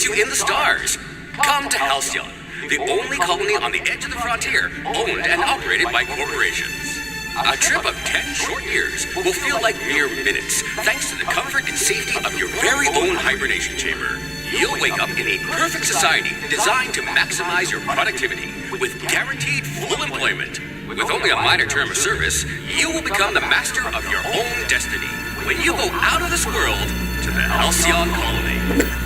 puts you in the stars. Come to Halcyon, the only colony on the edge of the frontier, owned and operated by corporations. A trip of 10 short years will feel like mere minutes, thanks to the comfort and safety of your very own hibernation chamber. You'll wake up in a perfect society designed to maximize your productivity with guaranteed full employment. With only a minor term of service, you will become the master of your own destiny when you go out of this world to the Halcyon Colony.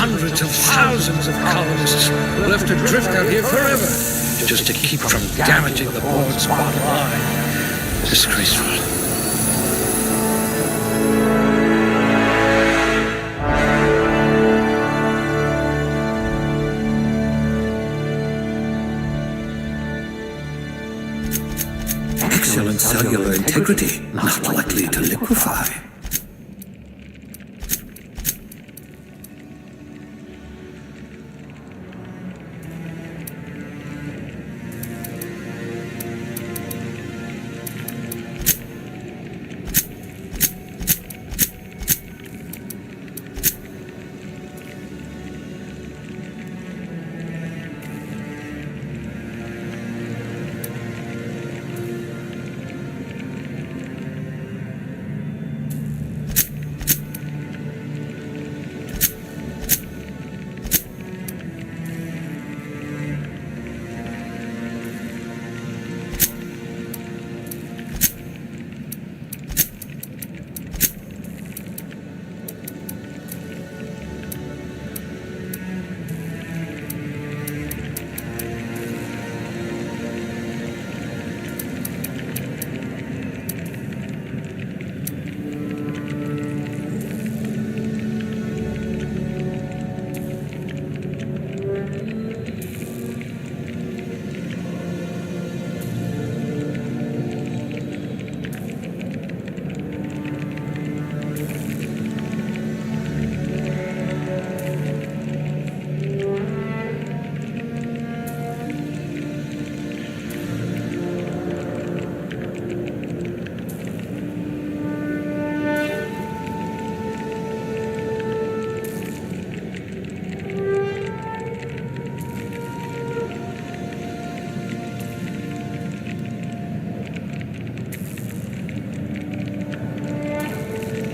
Hundreds of thousands of colonists will have to drift out here forever just to keep from damaging the board's bottom line. Disgraceful. Excellent cellular integrity, not likely to liquefy.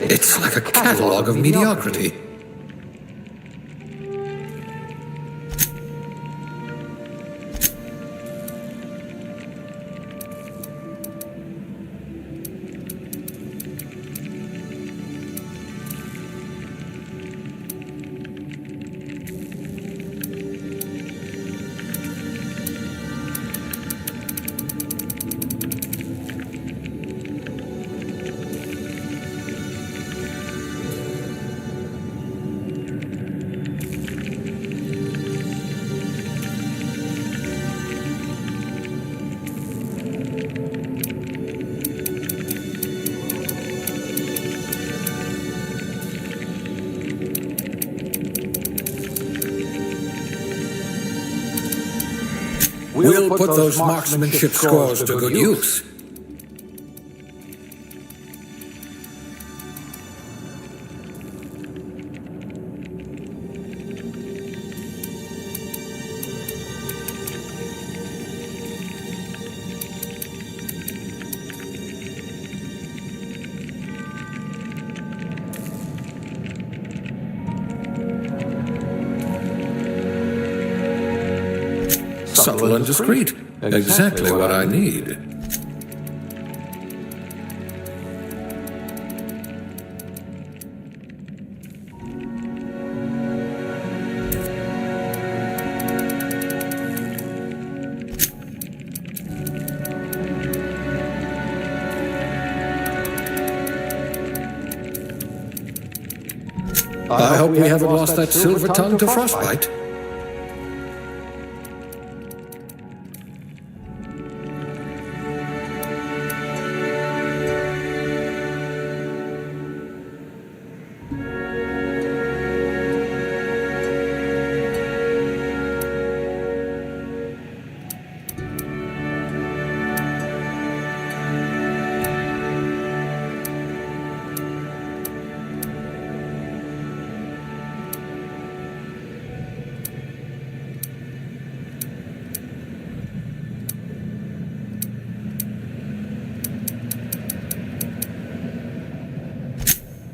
It's like a catalog of mediocrity. We'll put those marksmanship scores to good use. Subtle and discreet. Exactly what I need. I hope we haven't lost that silver tongue to frostbite.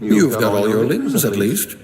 You've got all your limbs, at least.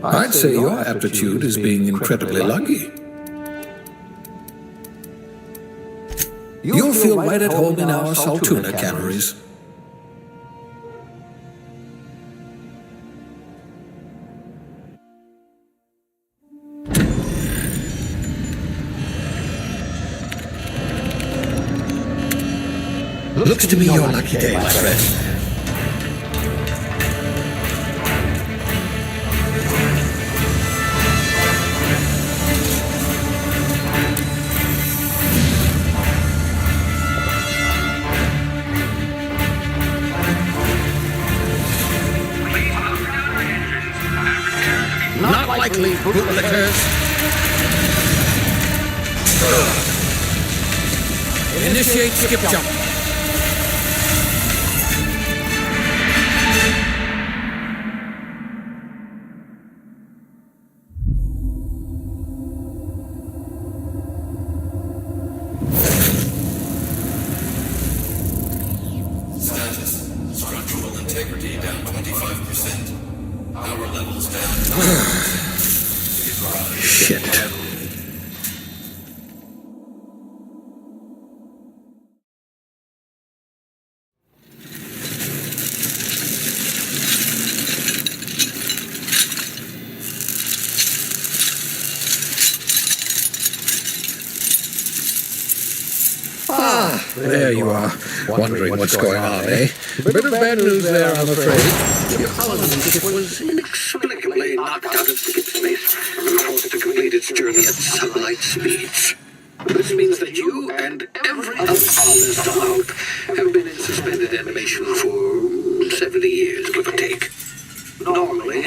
I'd say your aptitude is being incredibly lucky. You'll feel right at home in our Saltuna canneries. Looks to be your lucky day, my friend. Not likely, bootlickers. Initiate skip jump. Structural integrity down 25%. Power levels down. Shit. There you are, wondering what's going on, eh? Bit of bad news there, I'm afraid. Your colony ship was inexplicably knocked out of skip space and forced to complete its journey at sublight speeds. This means that you and every other colonist on Hope have been in suspended animation for 70 years, give or take. Normally,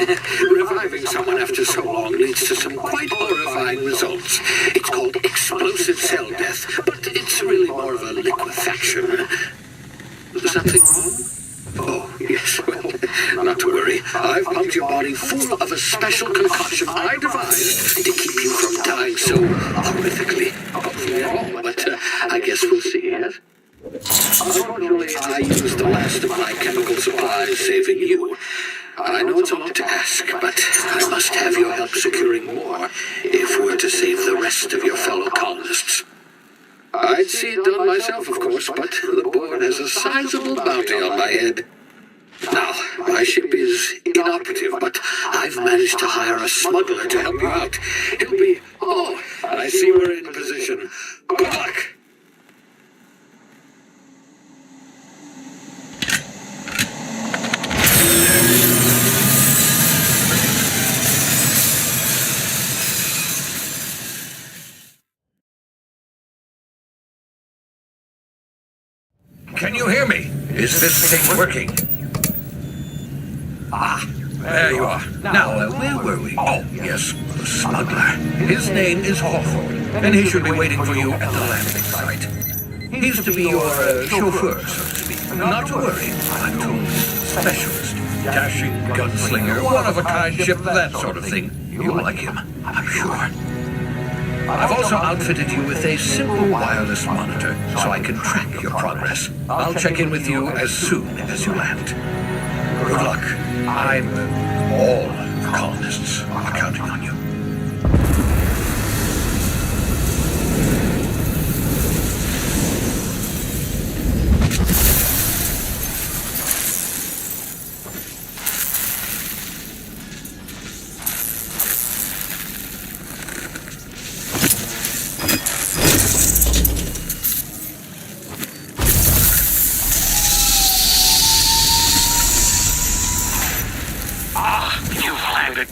reviving someone after so long leads to some quite horrifying results. It's called explosive cell death, but it's really more of a liquefaction. Something wrong? Oh, yes, well, not to worry. I've pumped your body full of a special concoction I devised to keep you from dying so horrifically. Hopefully at all, but I guess we'll see, yes? Unfortunately, I used the last of my chemical supplies, saving you. I know it's a lot to ask, but I must have your help securing more if we're to save the rest of your fellow colonists. I'd see it done myself, of course, but the board has a sizable bounty on my head. Now, my ship is inoperative, but I've managed to hire a smuggler to help you out. He'll be... Oh, I see we're in position. Good luck! Can you hear me? Is this thing working? Ah, there you are. Now, where were we? Oh, yes, the smuggler. His name is Hawthorne, and he should be waiting for you at the landing site. He's to be your chauffeur, so to speak. Not to worry, I'm told he's a specialist. Dashing gunslinger, one-of-a-kind ship, that sort of thing. You'll like him, I'm sure. I've also outfitted you with a simple wireless monitor, so I can track your progress. I'll check in with you as soon as you land. Good luck. All the colonists are counting on you.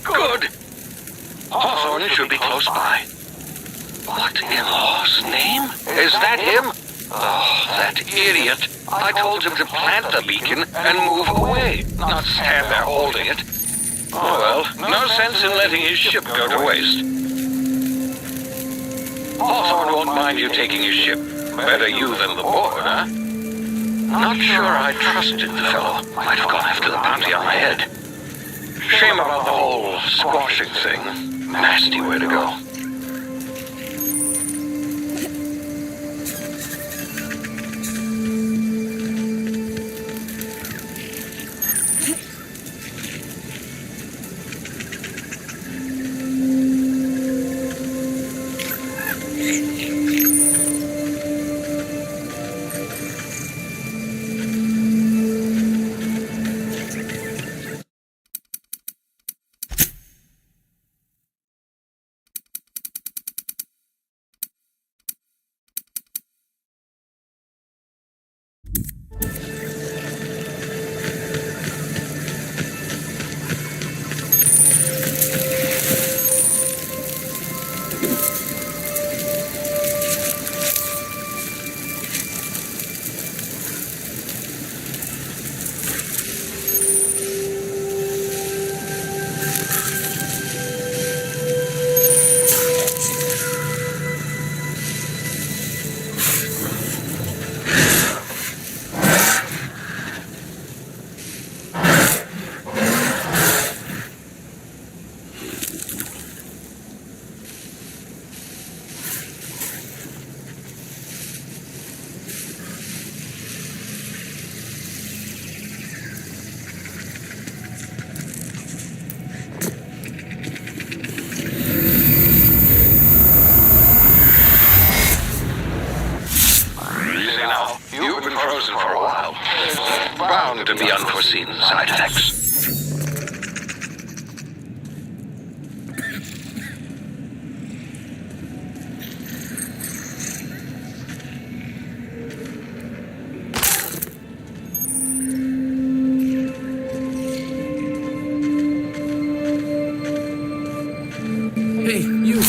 Good. Hawthorne should be close by. What in law's name? Is that him? Oh, that idiot. I told him to plant the beacon and move away, not stand there holding it. Oh well, no sense in letting his ship go to waste. Hawthorne won't mind you taking his ship. Better you than the board, huh? Not sure I trusted the fellow. Might have gone after the bounty on my head. Shame about the whole squashing thing. Nasty way to go. side effects. Hey, you.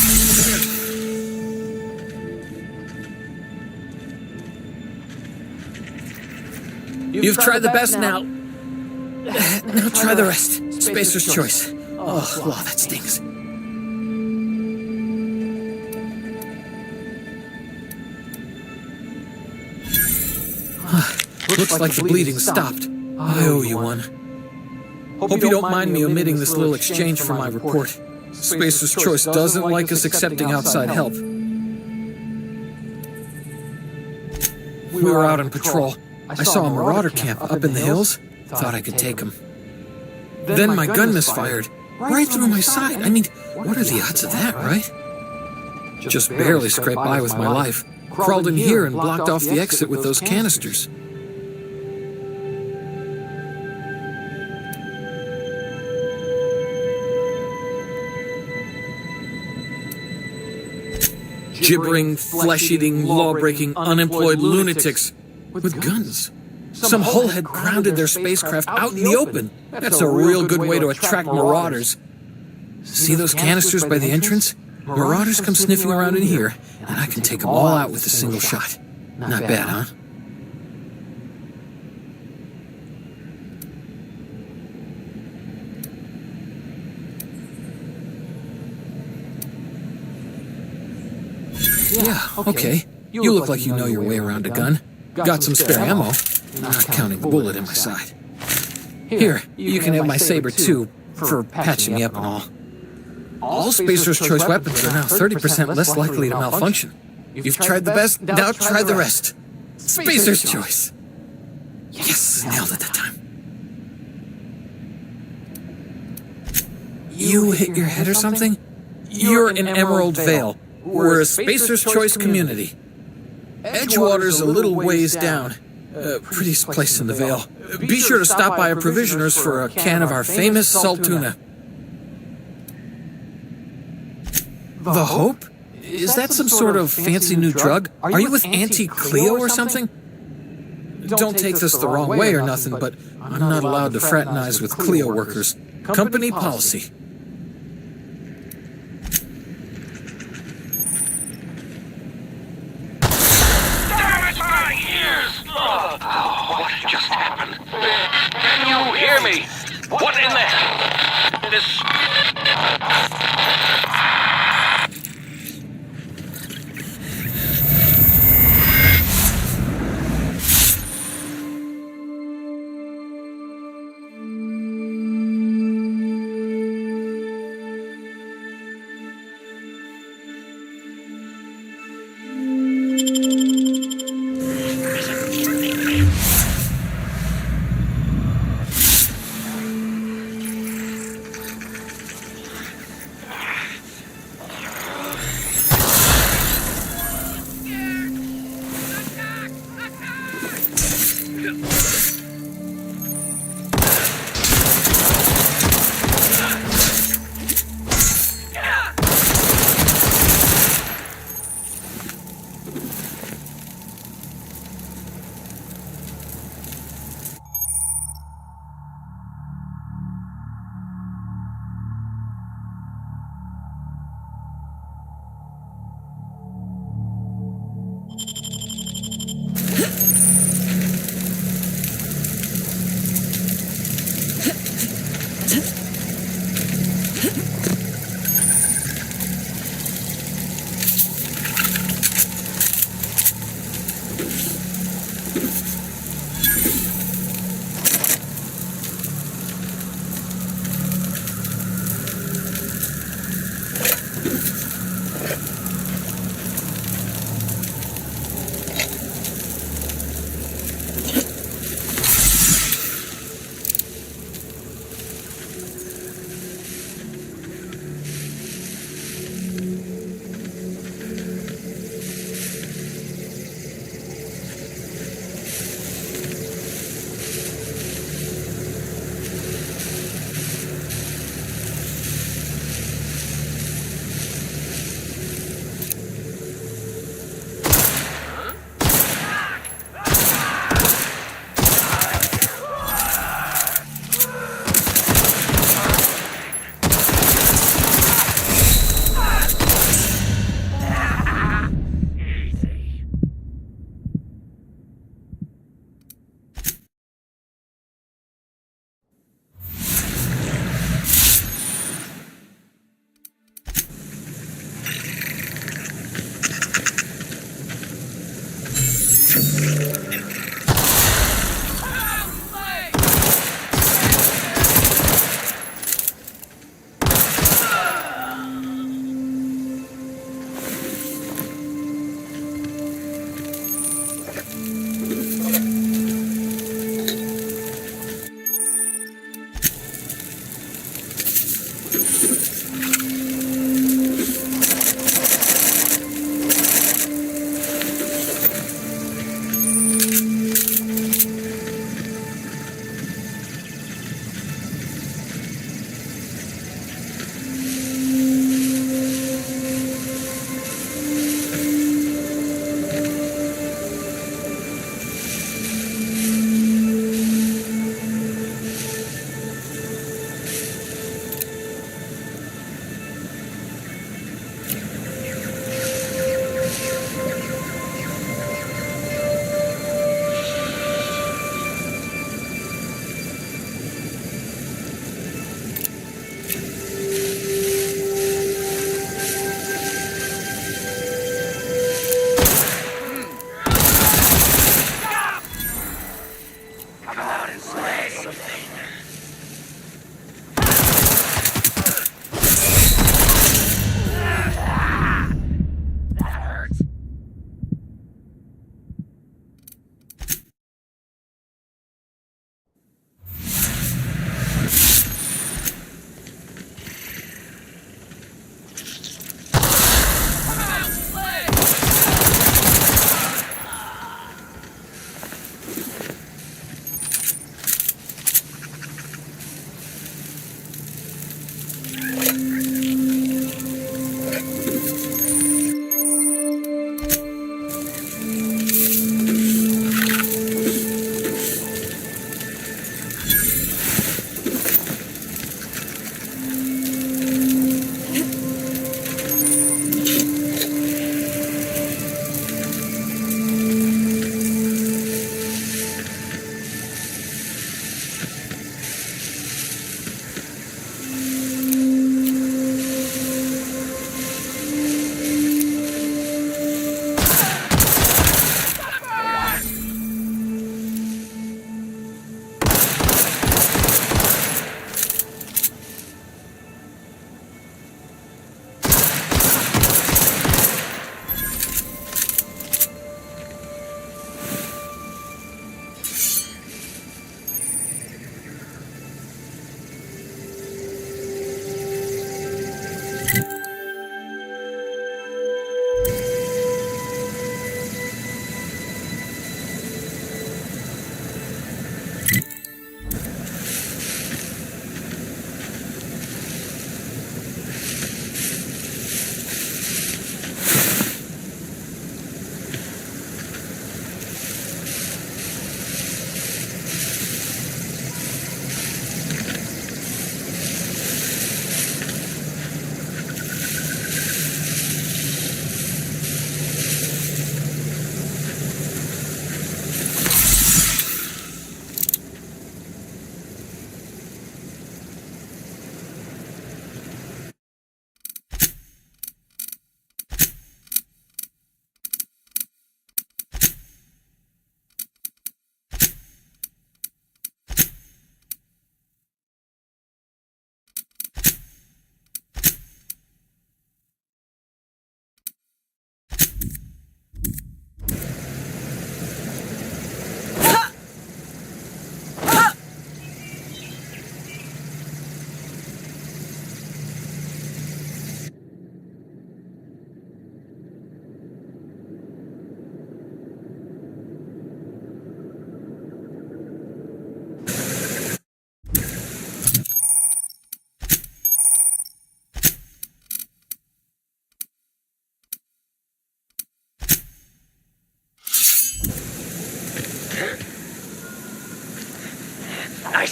You've tried the best now. Now try the rest. Spacer's choice. Oh, wow, that stings. Looks like the bleeding stopped. I owe you one. Hope you don't mind me omitting this little exchange from my report. Spacer's Choice doesn't like us accepting outside help. We were out on patrol. I saw a marauder camp up in the hills. Thought I could take him. Then my gun misfired. Right through my side. I mean, what are the odds of that, right? Just barely scraped by with my life. Crawled in here and blocked off the exit with those canisters. Gibbering, flesh-eating, law-breaking, unemployed lunatics with guns. Some hullhead grounded their spacecraft out in the open. That's a real good way to attract marauders. See those canisters by the entrance? Marauders come sniffing around in here, and I can take them all out with a single shot. Not bad, huh? Yeah, okay. You look like you know your way around a gun. Got some spare ammo, not counting the bullet in my side. Here, you can have my saber too, for patching me up and all. All Spacer's Choice weapons are now 30% less likely to malfunction. You've tried the best, now try the rest. Spacer's Choice. Yes, nailed it that time. You hit your head or something? You're in Emerald Vale. We're a Spacer's Choice community. Edgewater's a little ways down. Prettiest place in the Vale. Be sure to stop by a provisioner's for a can of our famous salt tuna. The Hope? Is that some sort of fancy new drug? Are you with Auntie Cleo or something? Don't take this the wrong way or nothing, but I'm not allowed to fraternize with Cleo workers. Company policy. What just happened? Can you hear me? What in the hell? This...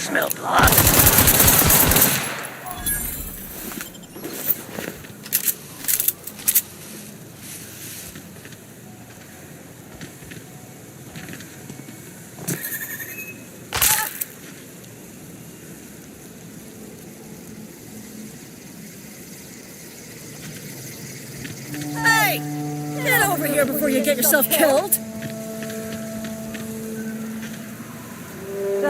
smell blood. Hey! Get over here before you get yourself killed!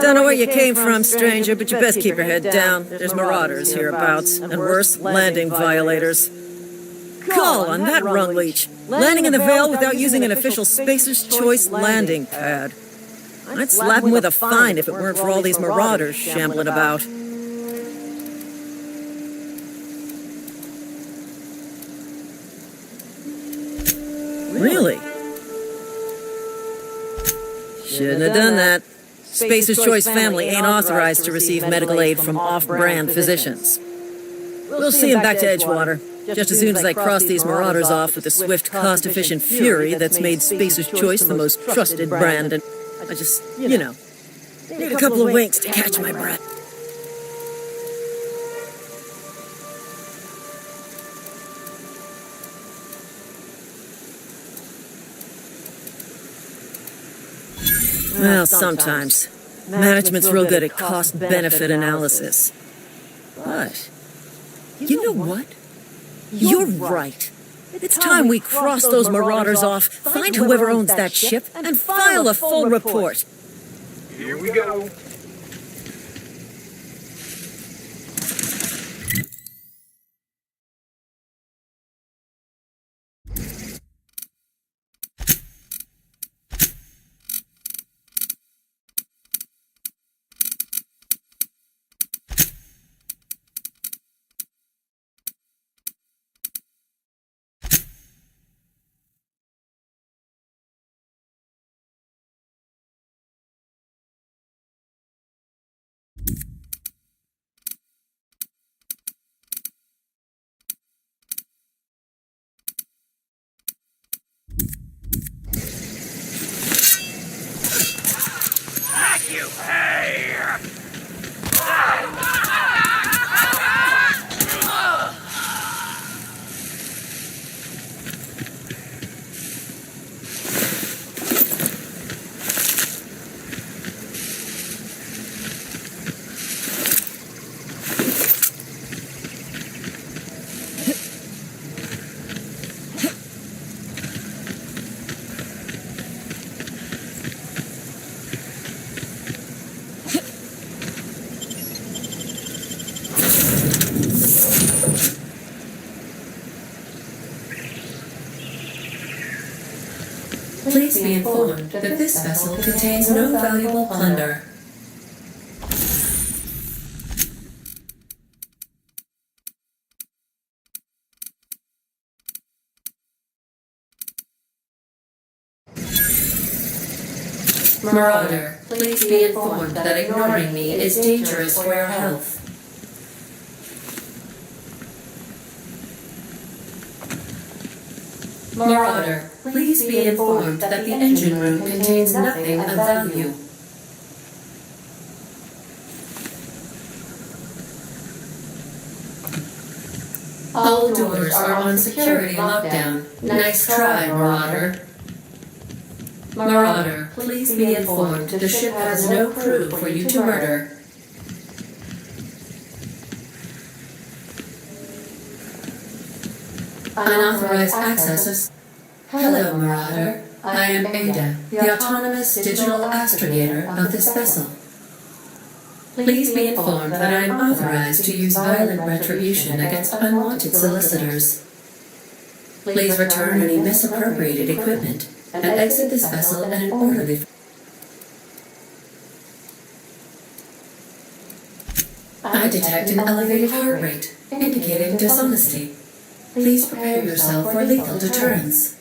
Don't know where you came from, stranger, but you best keep your head down. There's marauders hereabouts, and worse, landing violators. Call on that rung leech. Landing in the Vale without using an official Spacer's Choice landing pad. I'd slap him with a fine if it weren't for all these marauders shambling about. Really? Shouldn't have done that. Spacer's Choice family ain't authorized to receive medical aid from off-brand physicians. We'll see him back to Edgewater, just as soon as I cross these marauders off with the swift, cost-efficient fury that's made Spacer's Choice the most trusted brand, and I just, need a couple of winks to catch my breath. Well, sometimes. Management's real good at cost-benefit analysis. But, you know what? You're right. It's time we cross those marauders off, find whoever owns that ship, and file a full report. Here we go. Please be informed that this vessel contains no valuable plunder. Marauder, please be informed that ignoring me is dangerous for your health. Marauder, please be informed that the engine room contains nothing of value. All doors are on security lockdown. Nice try, Marauder. Marauder, please be informed the ship has no crew for you to murder. Unauthorized access. Hello, Marauder. I am Ada, the autonomous digital astrogator of this vessel. Please be informed that I am authorized to use violent retribution against unwanted solicitors. Please return any misappropriated equipment and exit this vessel in an orderly. I detect an elevated heart rate, indicating dishonesty. Please prepare yourself for lethal deterrence.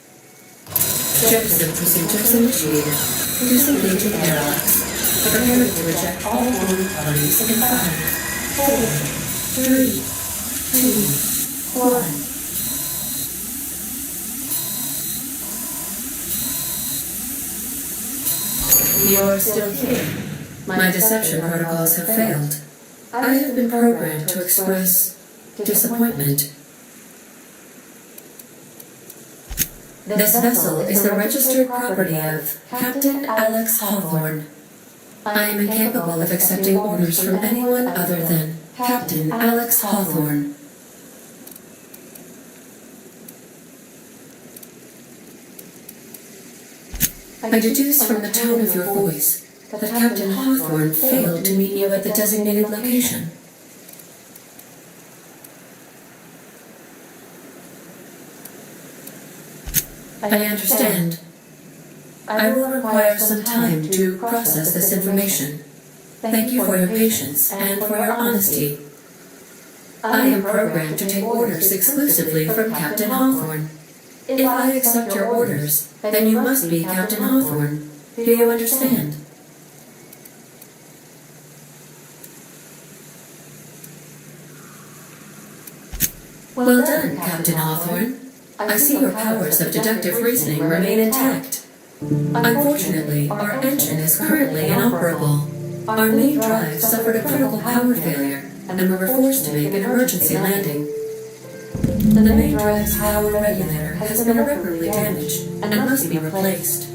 Jefferson procedures initiated. Disengaging airlocks. Preparing to reject all armed parties in 5, 4, 3, 2, 1. You're still here. My deception protocols have failed. I have been programmed to express disappointment. This vessel is the registered property of Captain Alex Hawthorne. I am incapable of accepting orders from anyone other than Captain Alex Hawthorne. I deduce from the tone of your voice that Captain Hawthorne failed to meet you at the designated location. I understand. I will require some time to process this information. Thank you for your patience and for your honesty. I am programmed to take orders exclusively from Captain Hawthorne. If I accept your orders, then you must be Captain Hawthorne. Do you understand? Well done, Captain Hawthorne. I see your powers of deductive reasoning remain intact. Unfortunately, our engine is currently inoperable. Our main drive suffered a critical power failure, and we were forced to make an emergency landing. The main drive's power regulator has been irreparably damaged and must be replaced.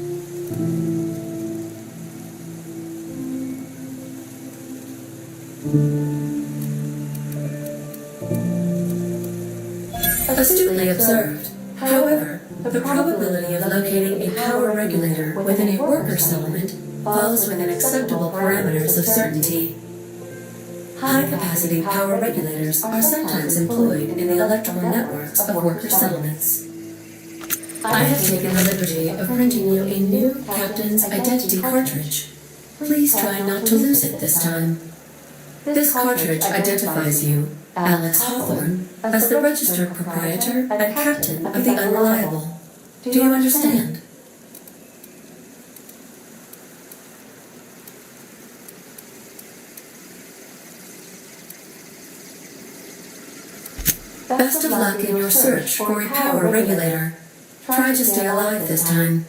Astutely observed. However, the probability of locating a power regulator within a worker settlement falls within acceptable parameters of certainty. High-capacity power regulators are sometimes employed in the electrical networks of worker settlements. I have taken the liberty of printing you a new Captain's Identity cartridge. Please try not to lose it this time. This cartridge identifies you, Alex Hawthorne, as the registered proprietor and captain of the Unreliable. Do you understand? Best of luck in your search for a power regulator. Try to stay alive this time.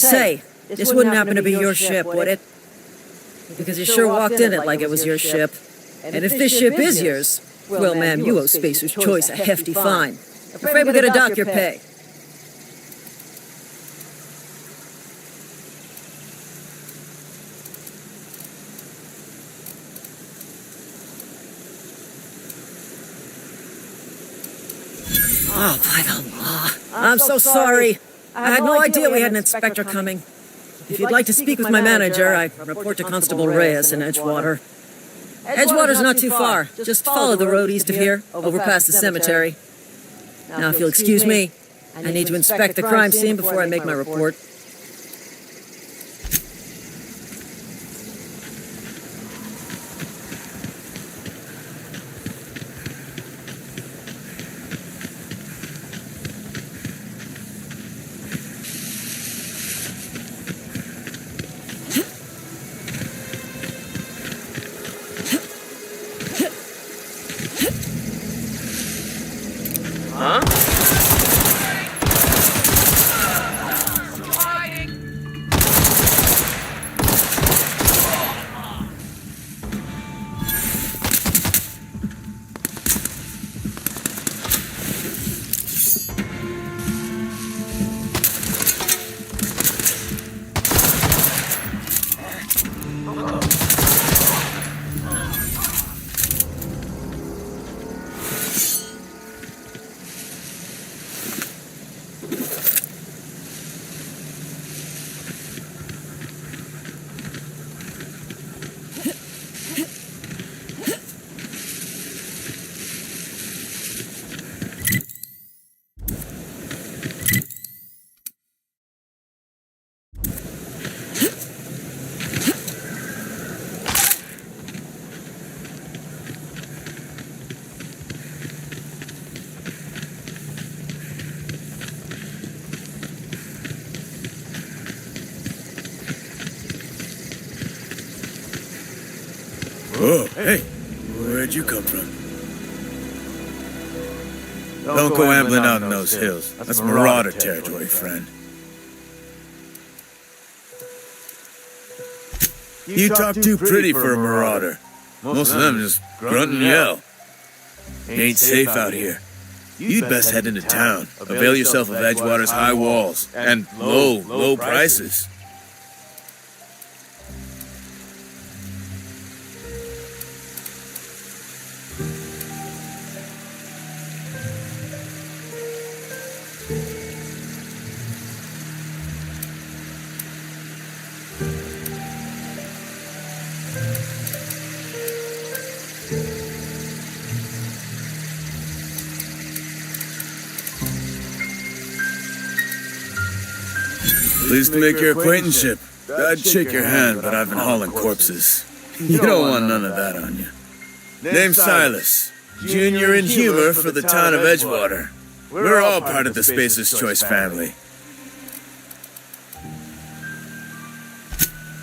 Say, this wouldn't happen to be your ship, would it? Because you sure walked in it like it was your ship. And if this ship is yours, well, ma'am, you owe Spacer's Choice a hefty fine. Afraid we gotta dock your pay. Oh, by the law. I'm so sorry. I had no idea we had an inspector coming. If you'd like to speak with my manager, I report to Constable Reyes in Edgewater. Edgewater's not too far. Just follow the road east of here, over past the cemetery. Now, if you'll excuse me, I need to inspect the crime scene before I make my report. Oh, hey, where'd you come from? Don't go ambling out in those hills. That's marauder territory, friend. You talk too pretty for a marauder. Most of them just grunt and yell. Ain't safe out here. You'd best head into town. Avail yourself of Edgewater's high walls and low prices. Pleased to make your acquaintanceship. I'd shake your hand, but I've been hauling corpses. You don't want none of that on you. Name's Silas, junior in humor for the town of Edgewater. We're all part of the Spacer's Choice family.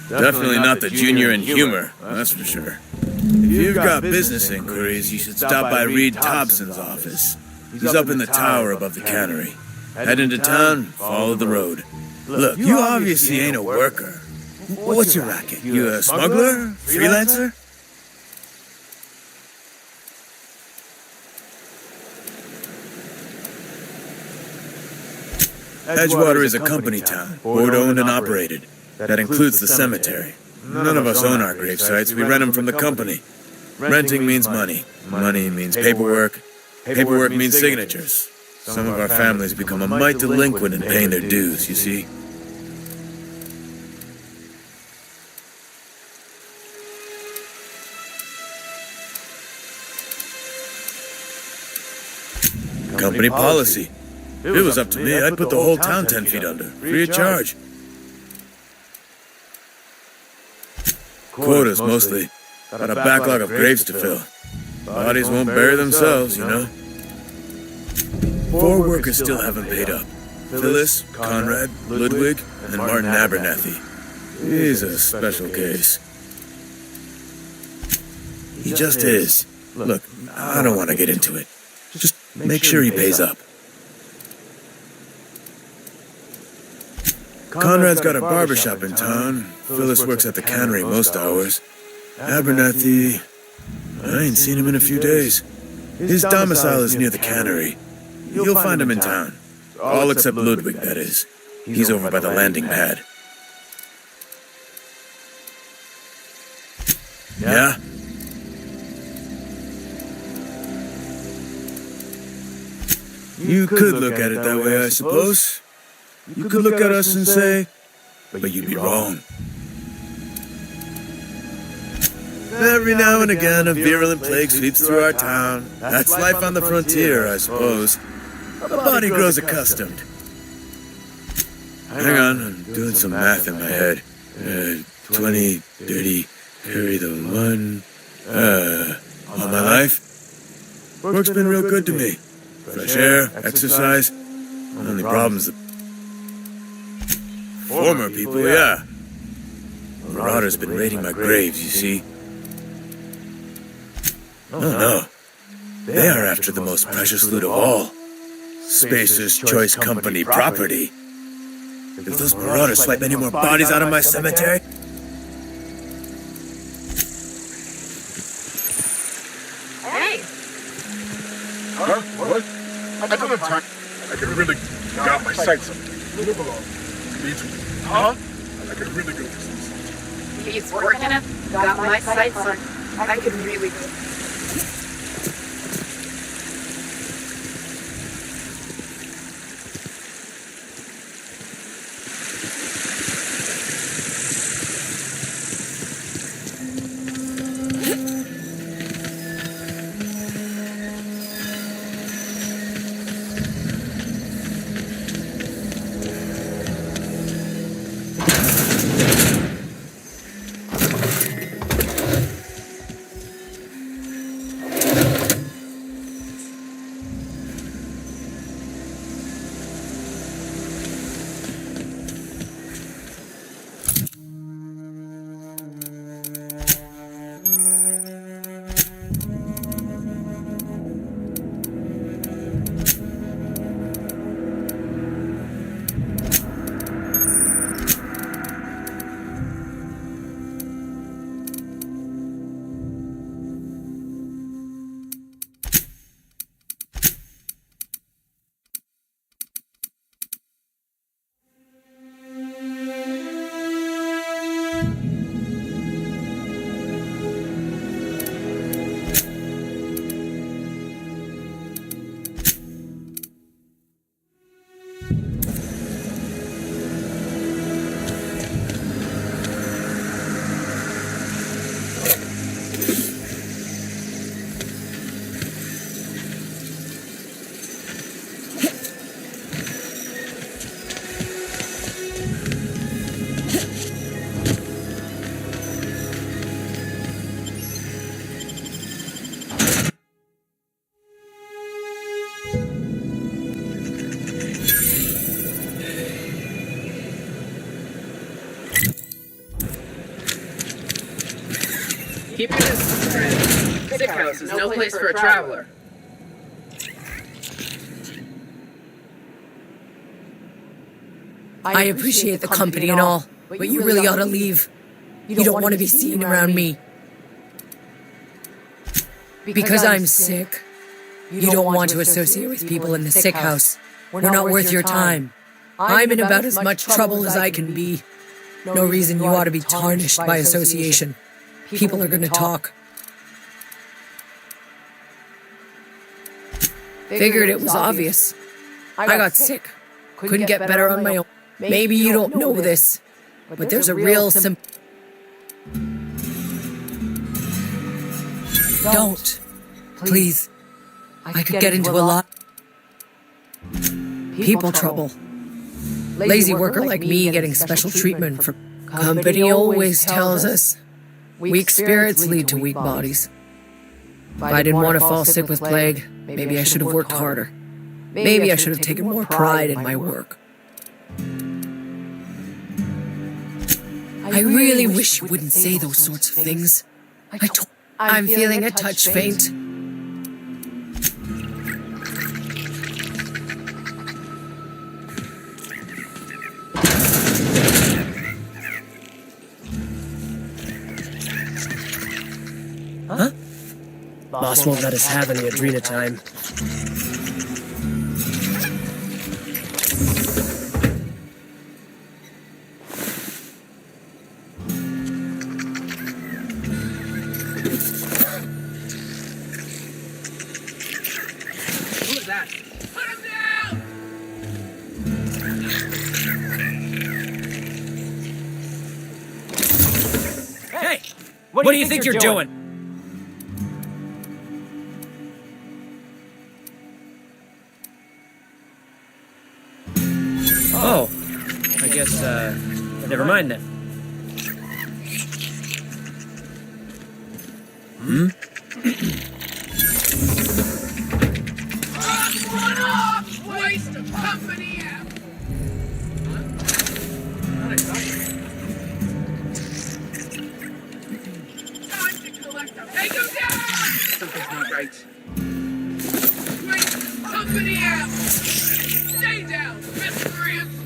Definitely not the junior in humor, that's for sure. If you've got business inquiries, you should stop by Reed Thompson's office. He's up in the tower above the cannery. Head into town, follow the road. Look, you obviously ain't a worker. What's your racket? You a smuggler? Freelancer? Edgewater is a company town, board-owned and operated. That includes the cemetery. None of us own our grave sites. We rent them from the company. Renting means money. Money means paperwork. Paperwork means signatures. Some of our families become a mite delinquent in paying their dues, you see. Company policy. If it was up to me, I'd put the whole town 10 feet under, free of charge. Quotas, mostly. Got a backlog of graves to fill. Bodies won't bury themselves, you know. 4 workers still haven't paid up. Phyllis, Conrad, Ludwig, and Martin Abernathy. He's a special case. He just is. Look, I don't want to get into it. Just make sure he pays up. Conrad's got a barbershop in town. Phyllis works at the cannery most hours. Abernathy, I ain't seen him in a few days. His domicile is near the cannery. You'll find him in town. All except Ludwig, that is. He's over by the landing pad. Yeah? You could look at it that way, I suppose. You could look at us and say, but you'd be wrong. Every now and again, a virulent plague sweeps through our town. That's life on the frontier, I suppose. The body grows accustomed. Hang on, I'm doing some math in my head. 20, 30, carry the 1. All my life? Work's been real good to me. Fresh air, exercise. Only problem's the former people, yeah. Marauders been raiding my graves, you see. Oh no. They are after the most precious loot of all. Spacer's Choice Company property. If those marauders swipe any more bodies out of my cemetery... Hey! Huh? What? I don't have time. I can really got my sights on it. Move along. Huh? I can really go for some. He's working it. Got my sights on. I could really go. Keep your distance, friend. Sick house is no place for a traveler. I appreciate the company and all, but you really ought to leave. You don't want to be seen around me. Because I'm sick. You don't want to associate with people in the sick house. We're not worth your time. I'm in about as much trouble as I can be. No reason you ought to be tarnished by association. People are going to talk. Figured it was obvious. I got sick. Couldn't get better on my own. Maybe you don't know this, but there's a real Don't. Please. I could get into a lot. People trouble. Lazy worker like me getting special treatment for company always tells us weak spirits lead to weak bodies. If I didn't want to fall sick with plague, maybe I should have worked harder. Maybe I should have taken more pride in my work. I really wish you wouldn't say those sorts of things. I'm feeling a touch faint. Huh? Boss won't let us have any Adrena time. Who is that? Put him down! Hey! What do you think you're doing? Oh, I guess, never mind then. One off! Waste of company out! Time to collect them! Take them down! Something's not right. Waste of company out! Stay down, miscreants!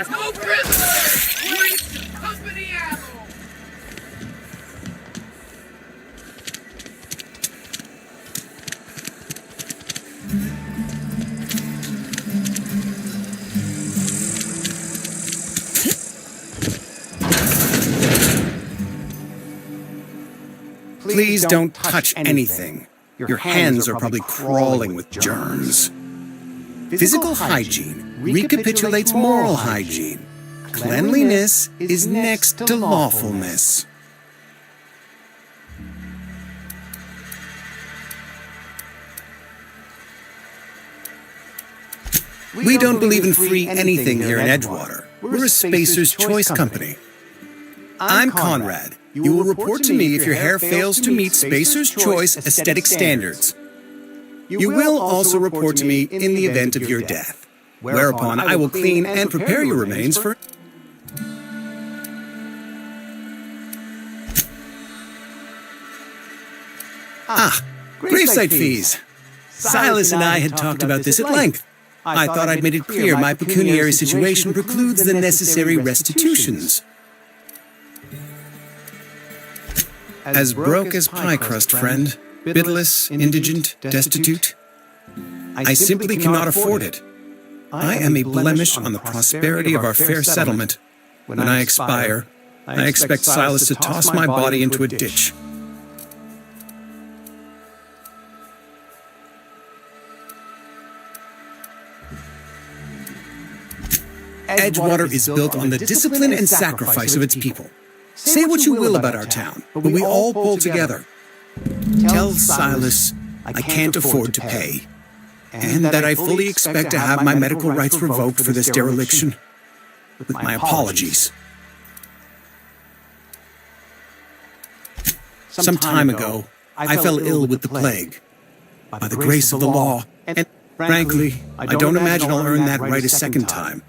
No prisoners! Waste of company ammo! Please don't touch anything. Your hands are probably crawling with germs. Physical hygiene recapitulates moral hygiene. Cleanliness is next to lawfulness. We don't believe in free anything here in Edgewater. We're a Spacer's Choice company. I'm Conrad. You will report to me if your hair fails to meet Spacer's Choice aesthetic standards. You will also report to me in the event of your death, whereupon I will clean and prepare your remains for... Gravesite fees. Silas and I had talked about this at length. I thought I'd made it clear my pecuniary situation precludes the necessary restitutions. As broke as pie crust, friend, bitless, indigent, destitute, I simply cannot afford it. I am a blemish on the prosperity of our fair settlement. When I expire, I expect Silas to toss my body into a ditch. Edgewater is built on the discipline and sacrifice of its people. Say what you will about our town, but we all pull together. Tell Silas I can't afford to pay, and that I fully expect to have my medical rights revoked for this dereliction. With my apologies. Some time ago, I fell ill with the plague. By the grace of the law, and frankly, I don't imagine I'll earn that right a second time.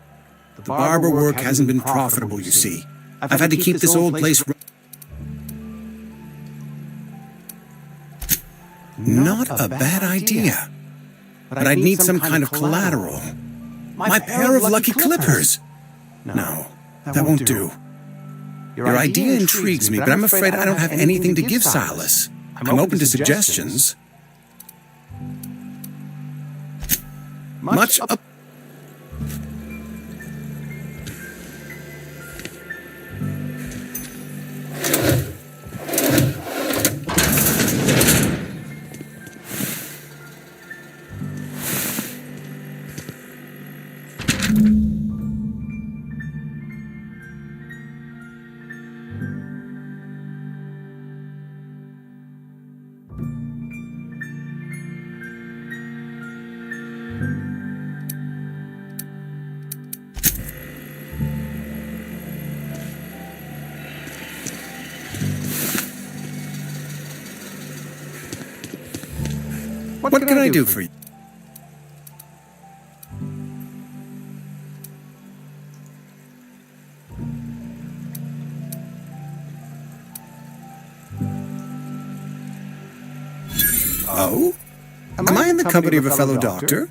The barber work hasn't been profitable, you see. I've had to keep this old place... Not a bad idea. But I'd need some kind of collateral. My pair of lucky clippers! No, that won't do. Your idea intrigues me, but I'm afraid I don't have anything to give Silas. I'm open to suggestions. Much up... What can I do for you? Oh? Am I in the company of a fellow doctor?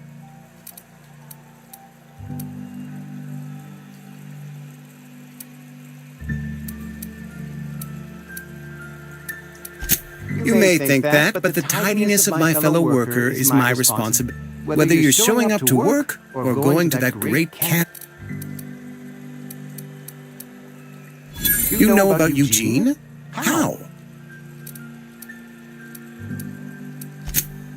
You may think that, but the tidiness of my fellow worker is my responsibility. Whether you're showing up to work or going to that great camp. You know about Eugene? How?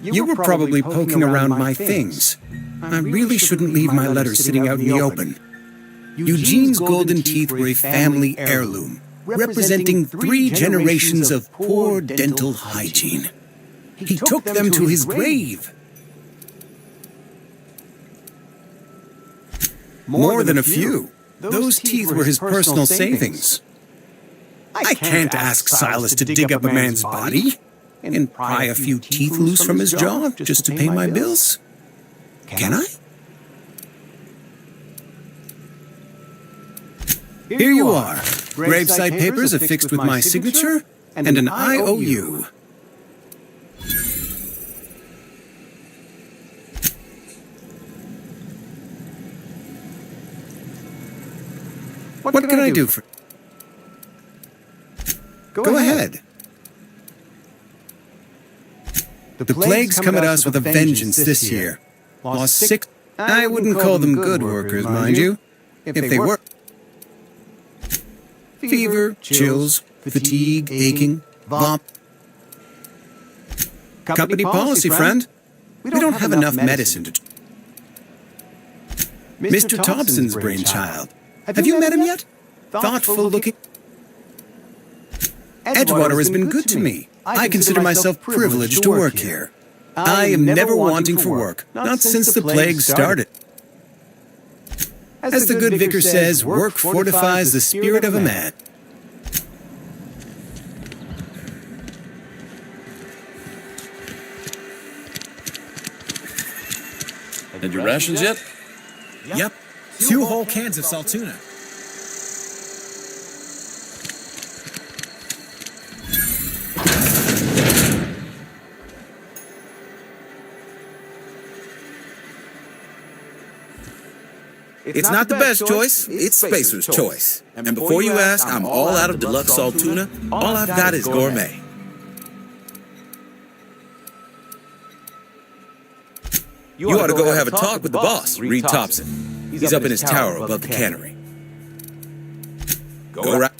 You were probably poking around my things. I really shouldn't leave my letters sitting out in the open. Eugene's golden teeth were a family heirloom, representing 3 generations of poor dental hygiene. He took them to his grave. More than a few. Those teeth were his personal savings. I can't ask Silas to dig up a man's body and pry a few teeth loose from his jaw just to pay my bills. Can I? Here you are. Gravesite papers affixed with my signature and an IOU. What can I do for... Go ahead. The plague's come at us with a vengeance this year. Lost 6... I wouldn't call them good workers, mind you. If they were... Fever, chills, fatigue, aching, vom... Company policy, friend. We don't have enough medicine to... Mr. Thompson's brainchild. Have you met him yet? Thoughtful looking... Edgewater has been good to me. I consider myself privileged to work here. I am never wanting for work, not since the plague started. As the good vicar says, work fortifies the spirit of a man. Had your rations yet? Yep. 2 whole cans of Saltuna. It's not the best choice, it's Spacer's choice. And before you ask, I'm all out of deluxe salt tuna. All I've got is gourmet. You ought to go have a talk with the boss, Reed Thompson. He's up in his tower above the cannery. Go right.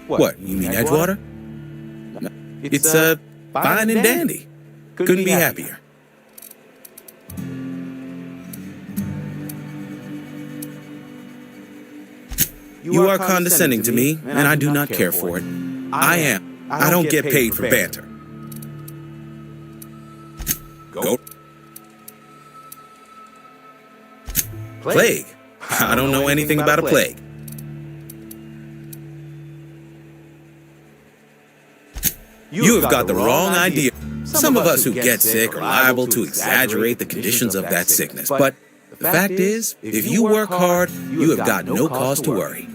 What, you mean Edgewater? It's, fine and dandy. Couldn't be happier. You are condescending to me, and I do not care for it. I am. I don't get paid for banter. Go. Plague? I don't know anything about a plague. You have got the wrong idea. Some of us who get sick are liable to exaggerate the conditions of that sickness, but the fact is, if you work hard, you have got no cause to worry.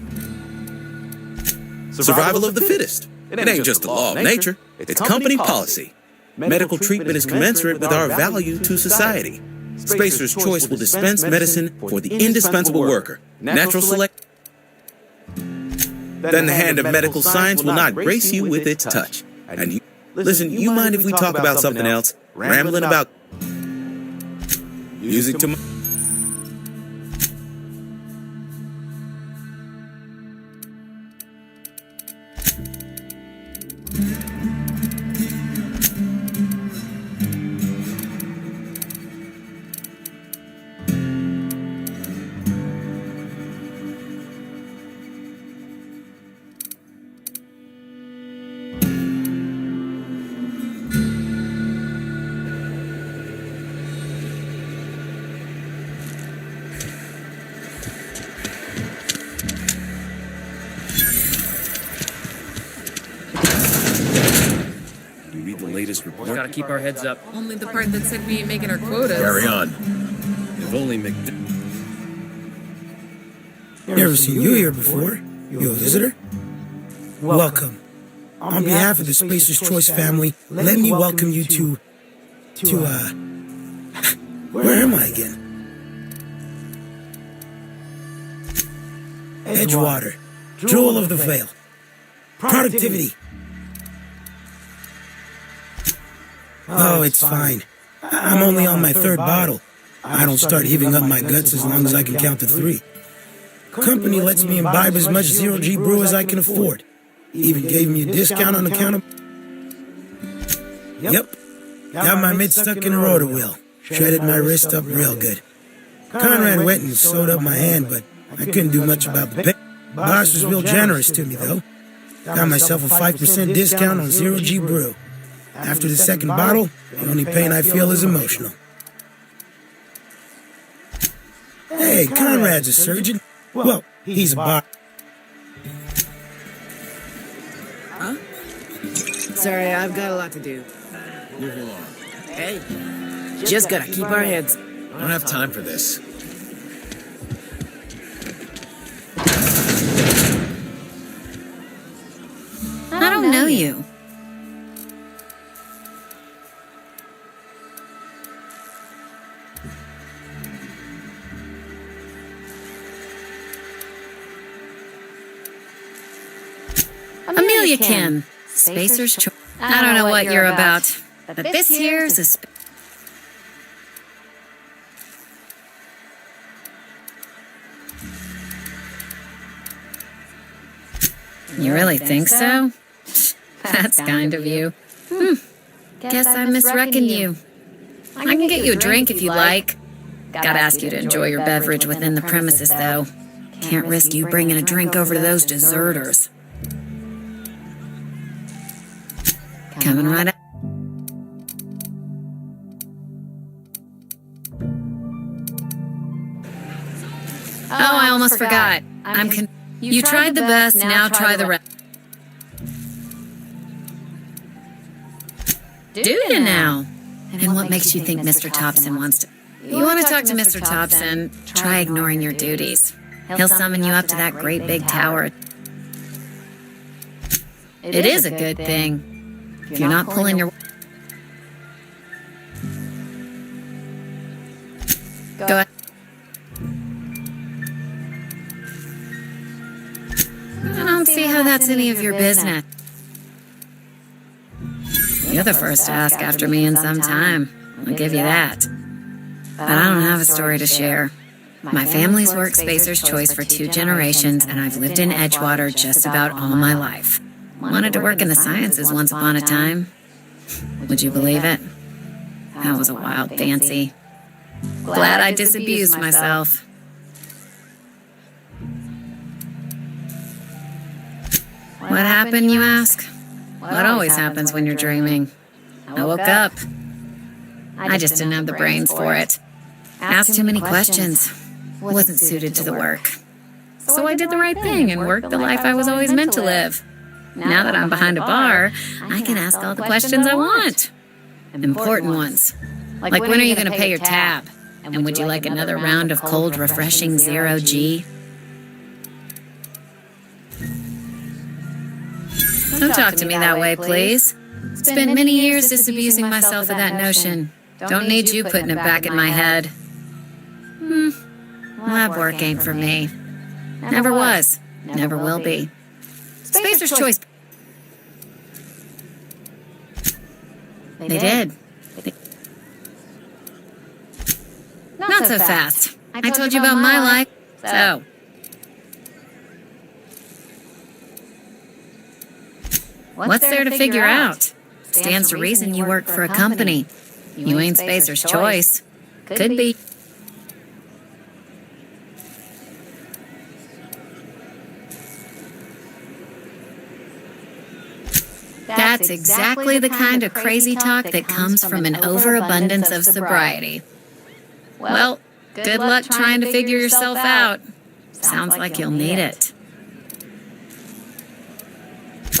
Survival of the fittest. It ain't just the law of nature, it's company policy. Medical treatment is commensurate with our value to society. Spacer's Choice will dispense medicine for the indispensable worker. Natural select. Then the hand of medical science will not grace you with its touch. And you, listen, you mind if we talk about something else? Rambling about music to my... Just gotta keep our heads up. Only the part that said we ain't making our quotas. Carry on. If only Never seen you here before. You a visitor? Welcome. On behalf of the Spacer's Choice family, let me welcome you to where am I again? Edgewater, Jewel of the Vale. Productivity. Oh, it's fine. I'm only on my third bottle. I don't start heaving up my guts as long as I can count to 3. Company lets me imbibe as much zero-G brew as I can afford. Even gave me a discount on account of... Yep. Got my mitt stuck in a rotor wheel. Shredded my wrist up real good. Conrad went and sewed up my hand, but I couldn't do much about the pain. Boss was real generous to me, though. Got myself a 5% discount on zero-G brew. After the second bottle, the only pain I feel is emotional. Hey, Conrad's a surgeon. Well, he's a bar. Huh? Sorry, I've got a lot to do. Move along. Hey, just gotta keep our heads. I don't have time for this. I don't know you. Amelia Kim, Spacer's Choice. I don't know what you're about, but this here is a... You really think so? That's kind of you. Guess I misreckoned you. I can get you a drink if you like. Gotta ask you to enjoy your beverage within the premises, though. Can't risk you bringing a drink over to those deserters. Coming right up. Oh, I almost forgot. You tried the best, now try the rest. Do you now? And what makes you think Mr. Thompson wants to... You want to talk to Mr. Thompson, try ignoring your duties. He'll summon you up to that great big tower. It is a good thing. If you're not pulling your... Go ahead. I don't see how that's any of your business. You're the first to ask after me in some time. I'll give you that. But I don't have a story to share. My family's worked Spacer's Choice for 2 generations, and I've lived in Edgewater just about all my life. Wanted to work in the sciences once upon a time. Would you believe it? That was a wild fancy. Glad I disabused myself. What happened, you ask? What always happens when you're dreaming? I woke up. I just didn't have the brains for it. Asked too many questions. Wasn't suited to the work. So I did the right thing and worked the life I was always meant to live. Now that I'm behind a bar, I can ask all the questions I want. Important ones. Like when are you going to pay your tab? And would you like another round of cold, refreshing zero-G? Don't talk to me that way, please. Spent many years disabusing myself of that notion. Don't need you putting it back in my head. Lab work ain't for me. Never was. Never will be. Spacer's Choice. They did. Not so fast. I told you about my life. So. What's there to figure out? Stands to reason you work for a company. You ain't Spacer's Choice. Could be. That's exactly the kind of crazy talk that comes from an overabundance of sobriety. Well, good luck trying to figure yourself out. Sounds like you'll need it.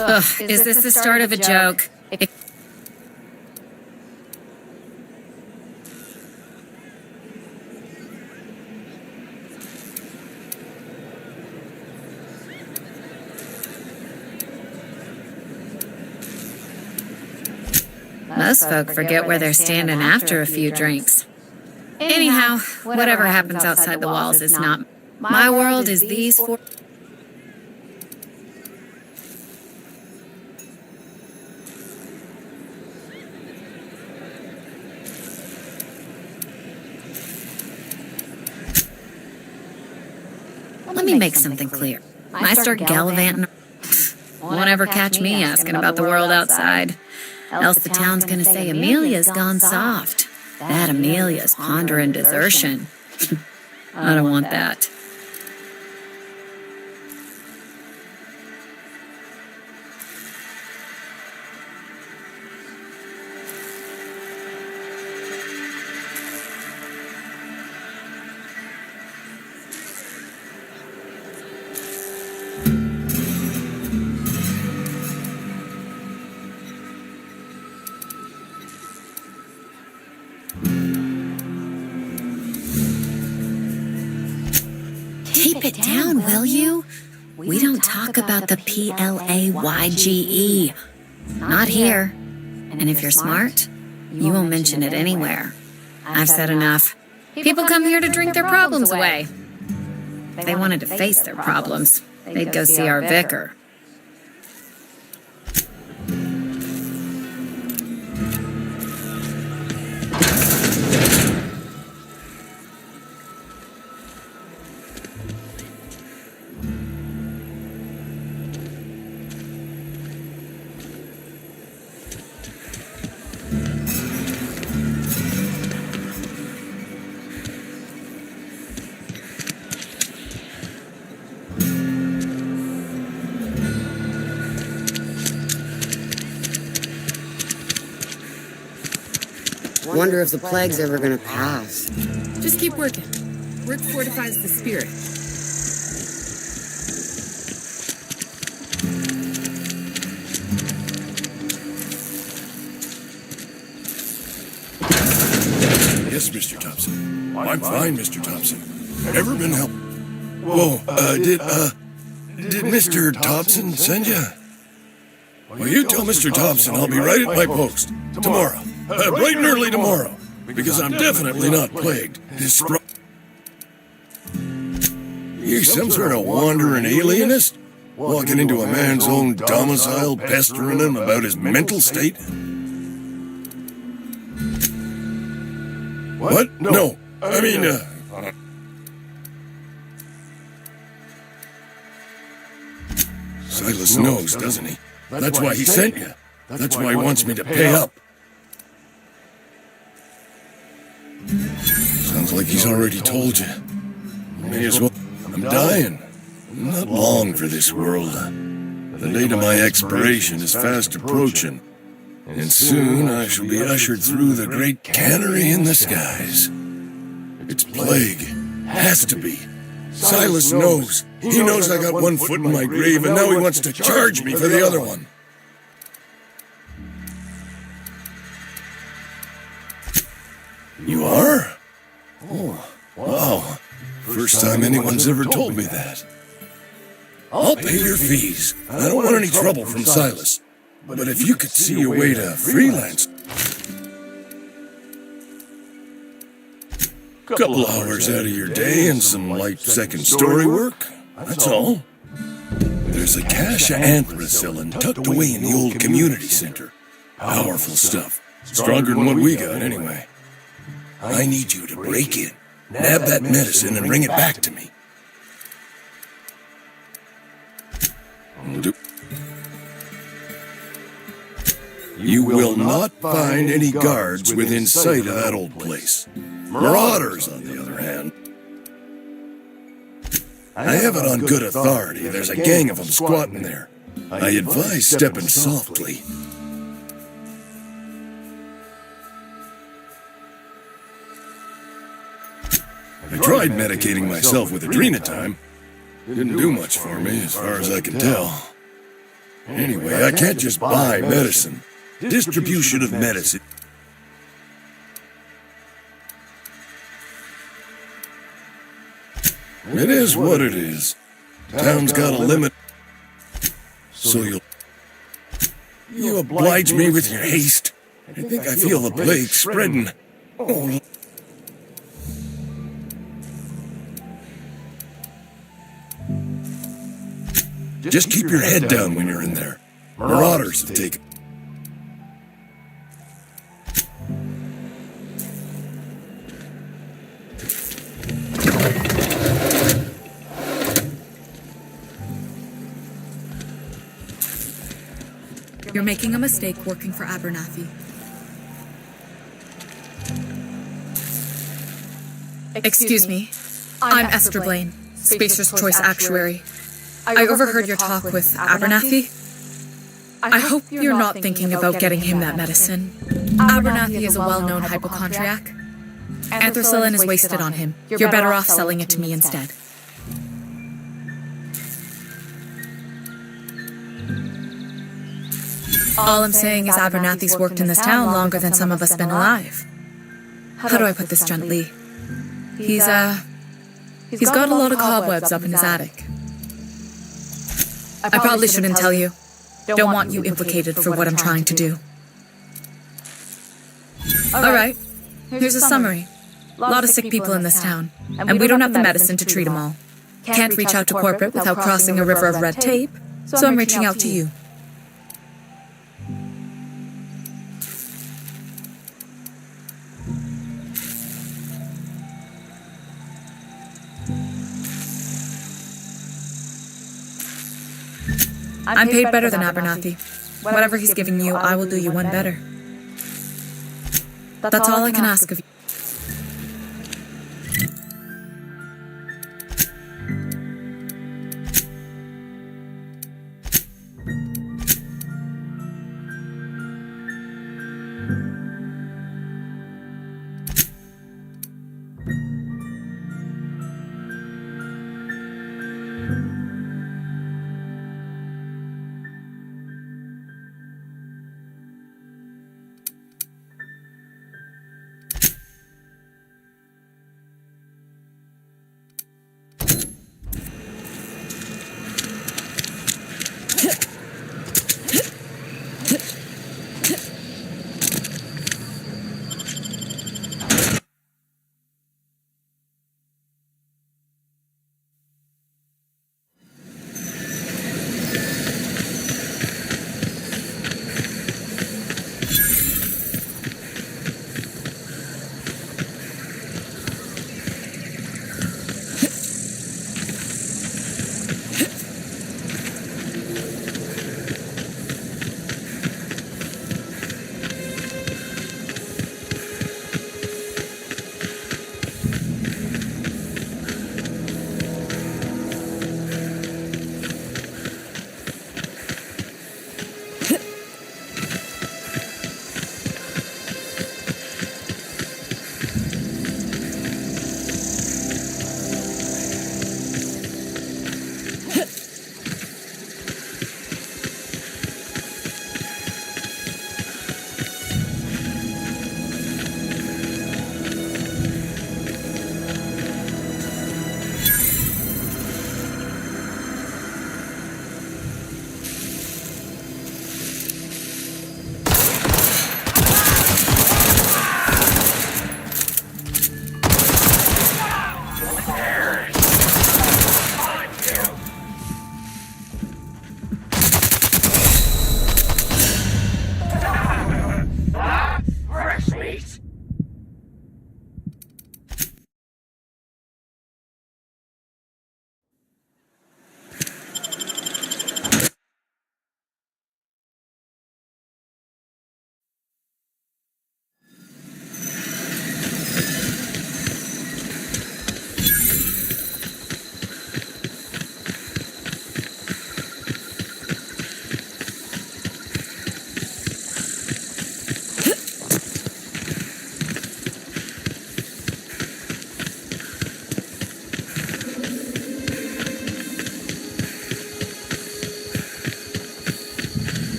Ugh, is this the start of a joke? Most folk forget where they're standing after a few drinks. Anyhow, whatever happens outside the walls is not... My world is these 4... Let me make something clear. I start gallivanting. Won't ever catch me asking about the world outside. Else the town's gonna say Amelia's gone soft. That Amelia's pondering desertion. I don't want that. Keep it down, will you? We don't talk about the PLAYGE. Not here. And if you're smart, you won't mention it anywhere. I've said enough. People come here to drink their problems away. If they wanted to face their problems, they'd go see our vicar. Wonder if the plague's ever gonna pass. Just keep working. Work fortifies the spirit. Yes, Mr. Thompson. I'm fine, Mr. Thompson. Ever been helped? Whoa, did Mr. Thompson send you? Well, you tell Mr. Thompson I'll be right at my post. Tomorrow. Bright and early tomorrow. Because I'm definitely not plagued. You some sort of wandering alienist? Walking into a man's own domicile, pestering him about his mental state? What? No. I mean, Silas knows, doesn't he? That's why he sent you. That's why he wants me to pay up. Sounds like he's already told you. May as well. I'm dying. Not long for this world. The date of my expiration is fast approaching. And soon I shall be ushered through the great cannery in the skies. It's plague. Has to be. Silas knows. He knows I got one foot in my grave, and now he wants to charge me for the other one. You are? Oh, wow. First time anyone's ever told me that. I'll pay your fees. I don't want any trouble from Silas. But if you could see a way to freelance... Couple hours out of your day and some light second story work. That's all. There's a cache of anthracillin tucked away in the old community center. Powerful stuff. Stronger than what we got, anyway. I need you to break in, nab that medicine, and bring it back to me. You will not find any guards within sight of that old place. Marauders, on the other hand. I have it on good authority. There's a gang of them squatting there. I advise stepping softly. I tried medicating myself with Adrenatime. Didn't do much for me, as far as I can tell. Anyway, I can't just buy medicine. Distribution of medicine. It is what it is. Town's got a limit. So you oblige me with your haste. I think I feel the plague spreading. Oh. Just keep your head down when you're in there. Marauders have taken. You're making a mistake working for Abernathy. Excuse me. I'm Esther Blaine, Spacer's Choice Actuary. I overheard your talk with Abernathy. I hope you're not thinking about getting him that medicine. Abernathy is a well-known hypochondriac. Anthracillin is wasted on him. You're better off selling it to me instead. All I'm saying is Abernathy's worked in this town longer than some of us been alive. How do I put this gently? He's got a lot of cobwebs up in his attic. I probably shouldn't tell you. Don't want you implicated for what I'm trying to do. Alright, here's a summary. A lot of sick people in this town, and we don't have the medicine to treat them all. Can't reach out to corporate without crossing a river of red tape, so I'm reaching out to you. I'm paid better than Abernathy. Whatever he's giving you, I will do you one better. That's all I can ask of you.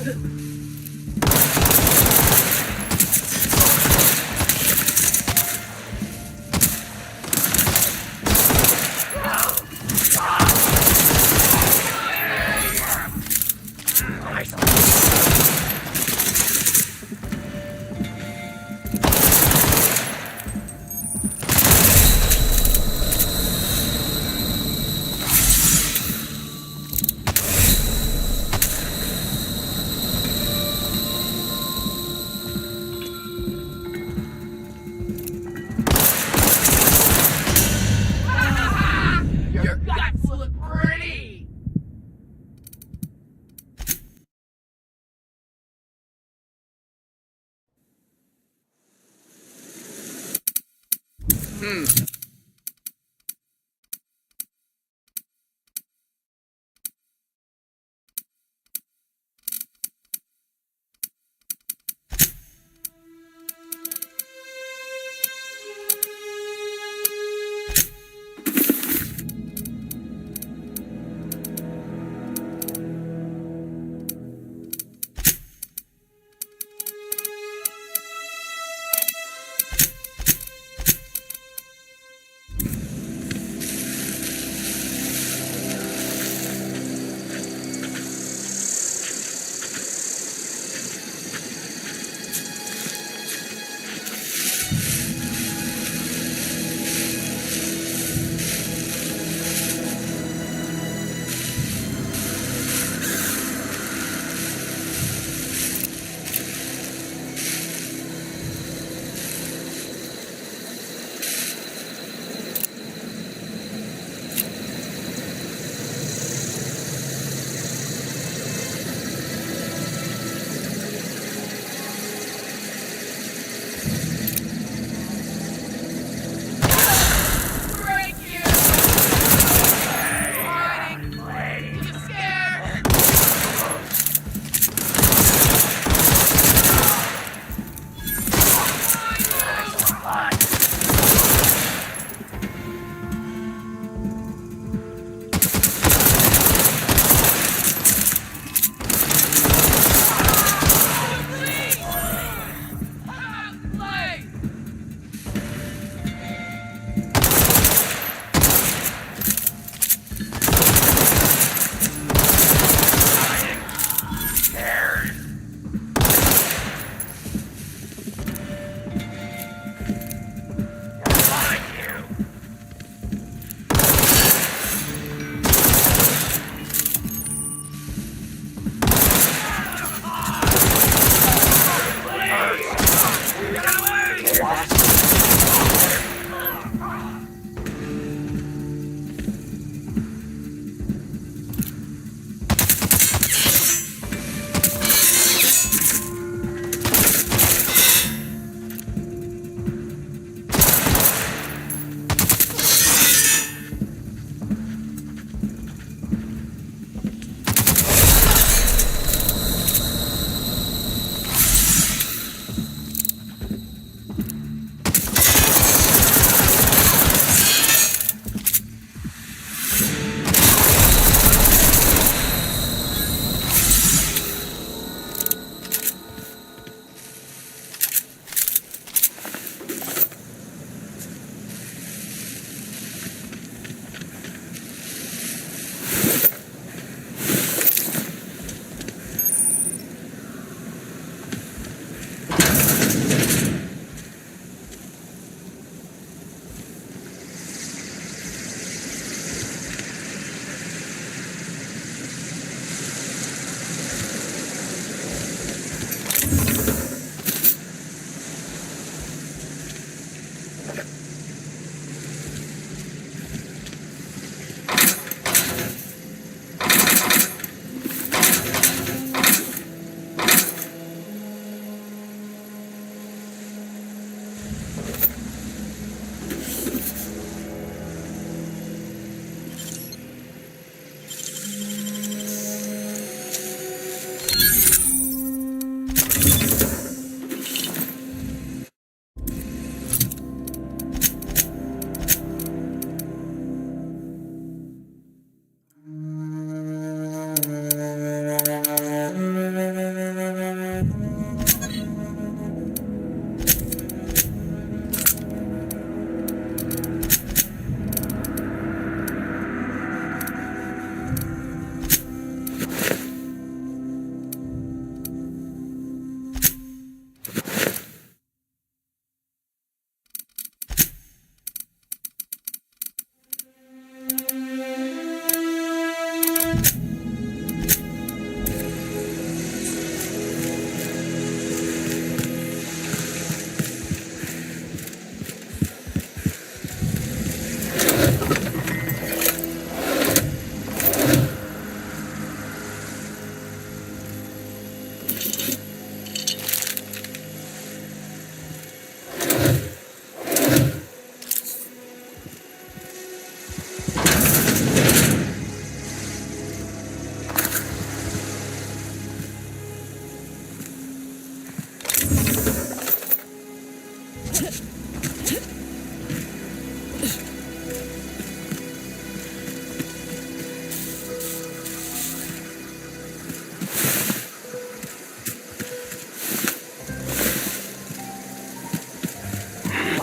Your guts look pretty!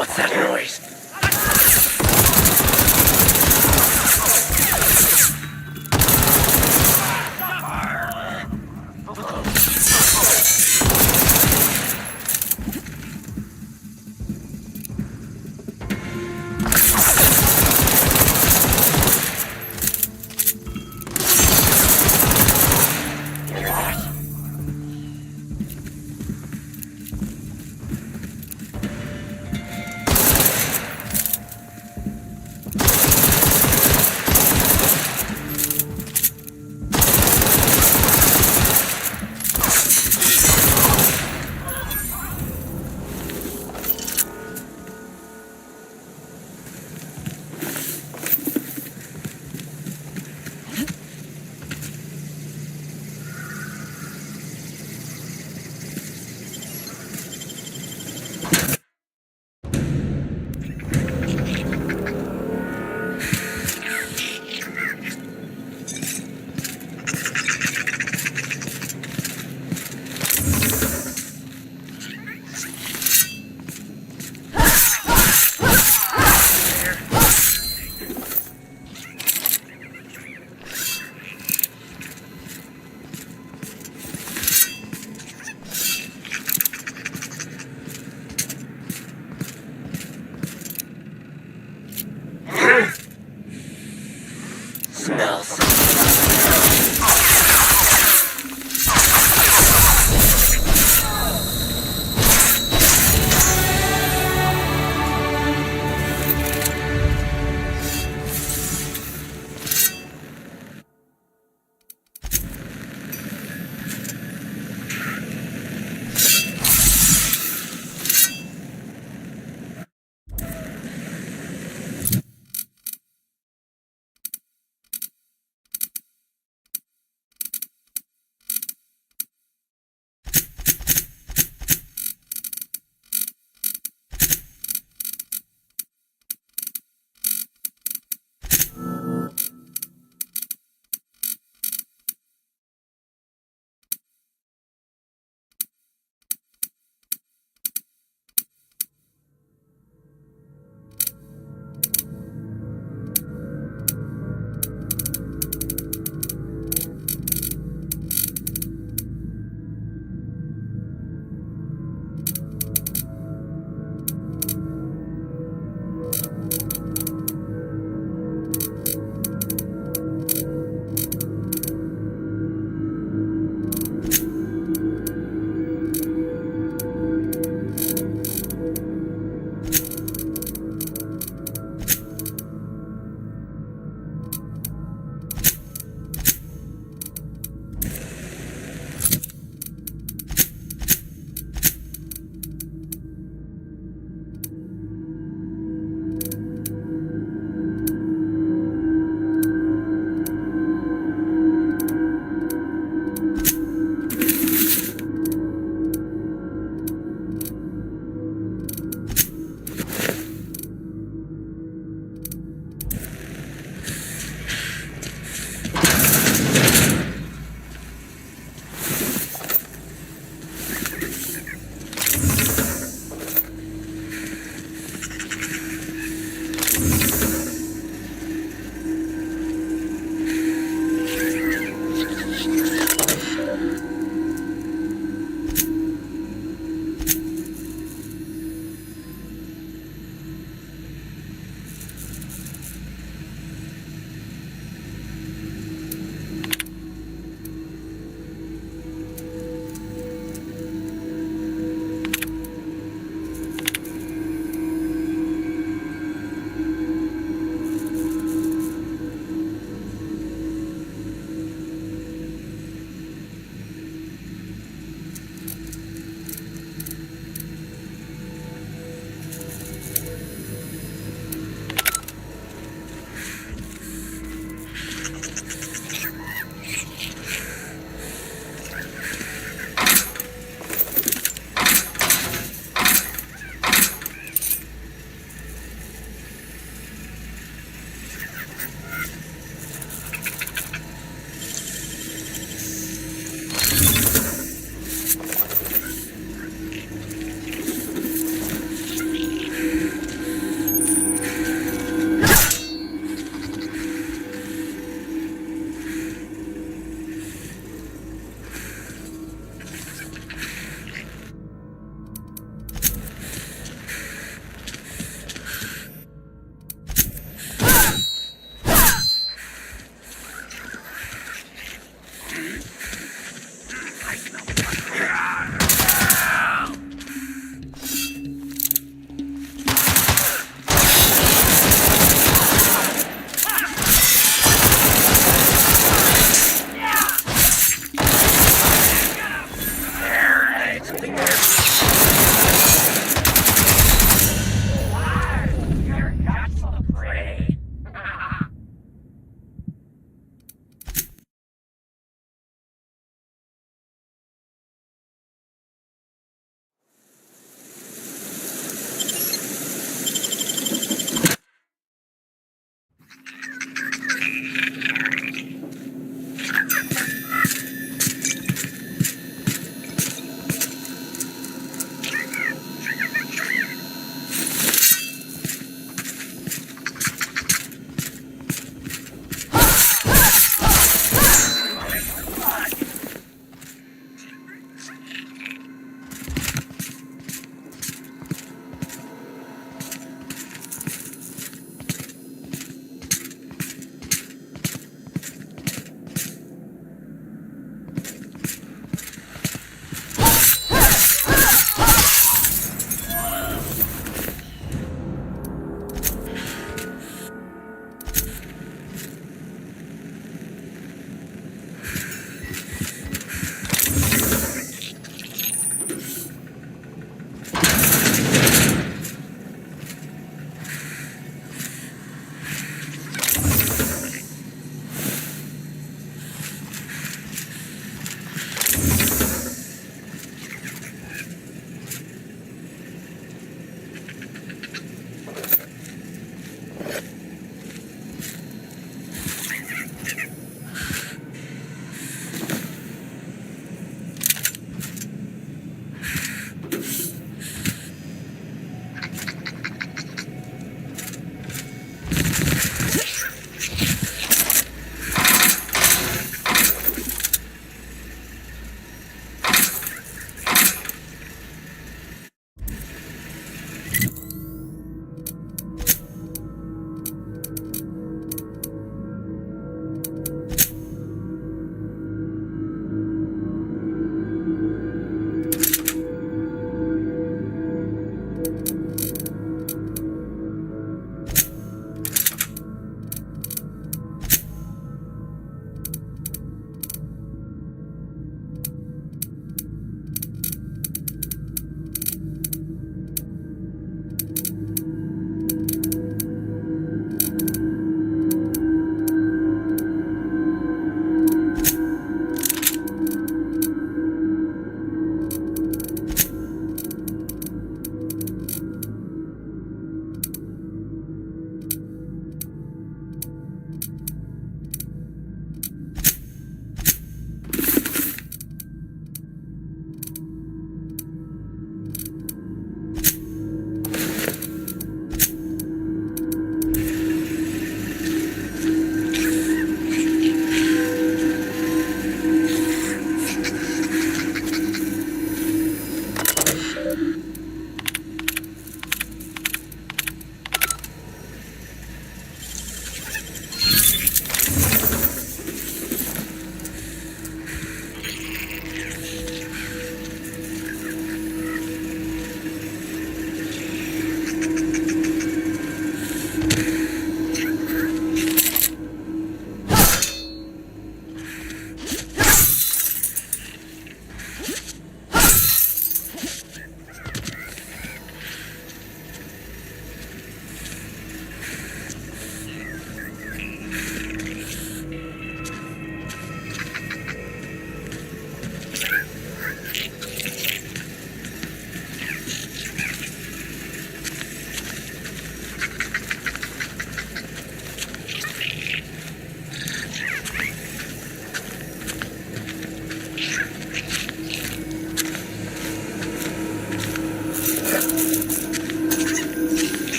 What's that noise?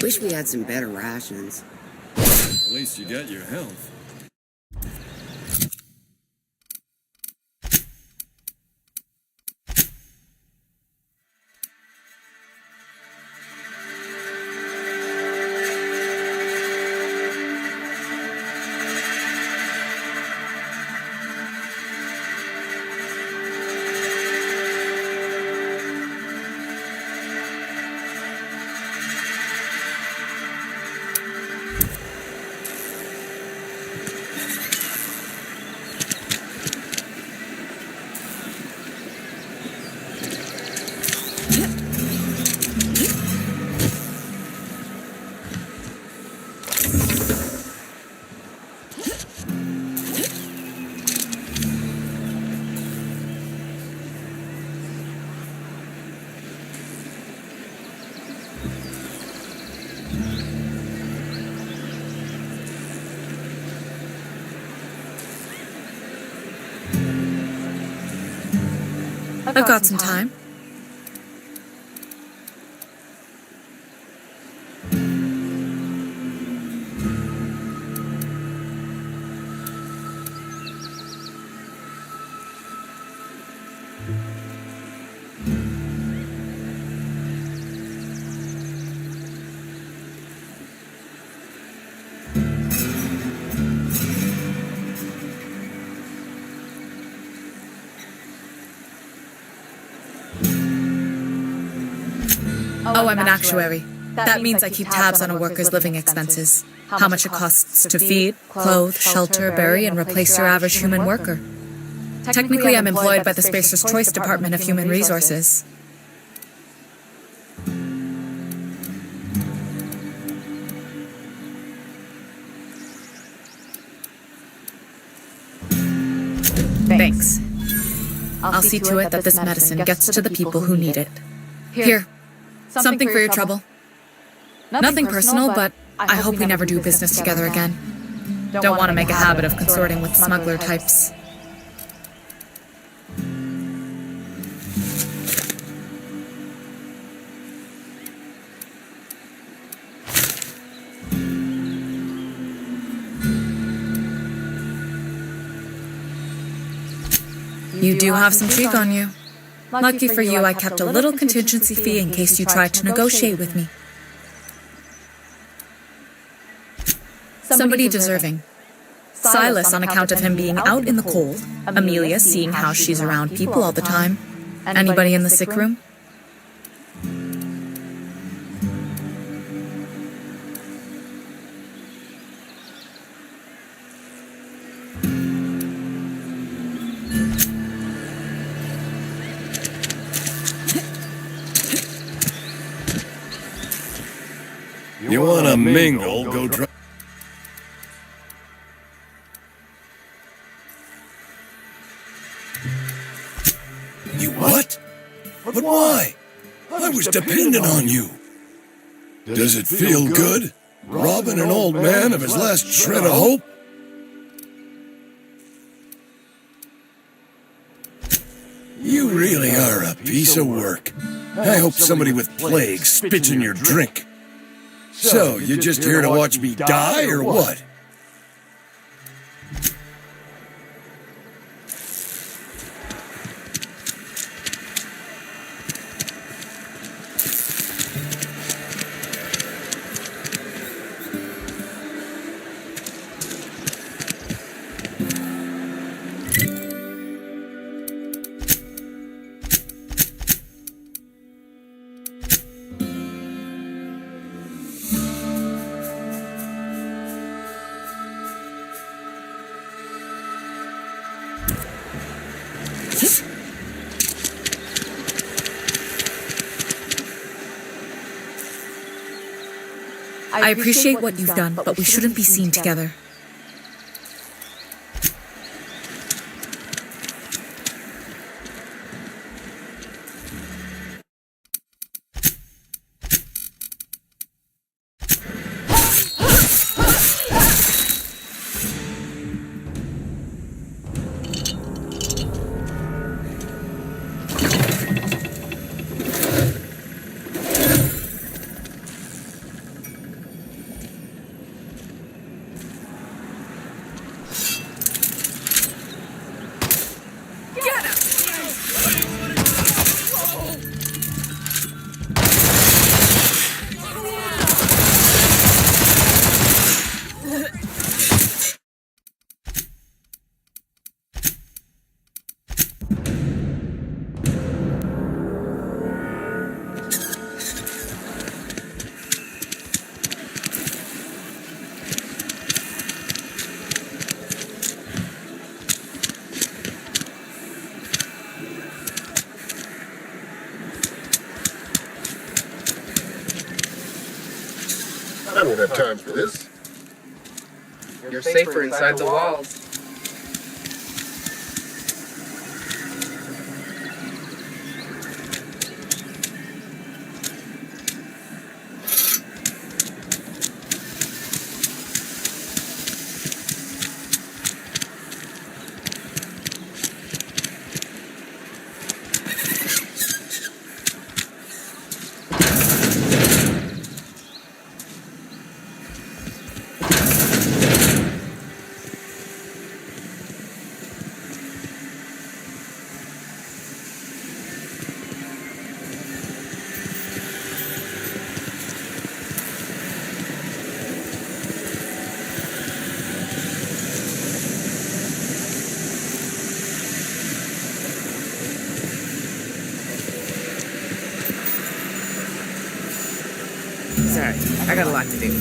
Wish we had some better rations. At least you got your health. I've got some time. Oh, I'm an actuary. That means I keep tabs on a worker's living expenses. How much it costs to feed, clothe, shelter, bury, and replace your average human worker. Technically, I'm employed by the Spacer's Choice Department of Human Resources. Thanks. I'll see to it that this medicine gets to the people who need it. Here. Something for your trouble. Nothing personal, but I hope we never do business together again. Don't want to make a habit of consorting with smuggler types. You do have some cheek on you. Lucky for you, I kept a little contingency fee in case you tried to negotiate with me. Somebody deserving. Silas on account of him being out in the cold. Amelia seeing how she's around people all the time. Anybody in the sick room? You wanna mingle, go try. You what? But why? I was dependent on you. Does it feel good? Robbing an old man of his last shred of hope? You really are a piece of work. I hope somebody with plague spits in your drink. So, you just here to watch me die, or what? I appreciate what you've done, but we shouldn't be seen together. I don't have time for this. You're safer inside the walls. Sorry, I got a lot to do.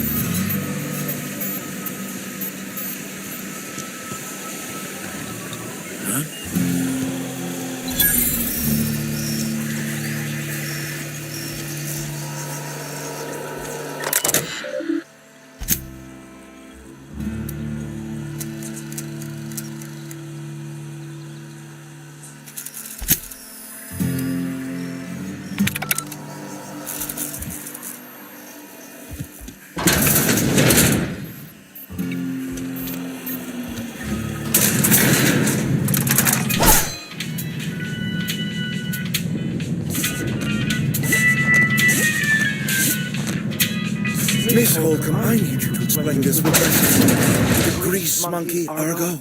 Miss Holcomb, I need you to explain this with us. The grease monkey, Argo.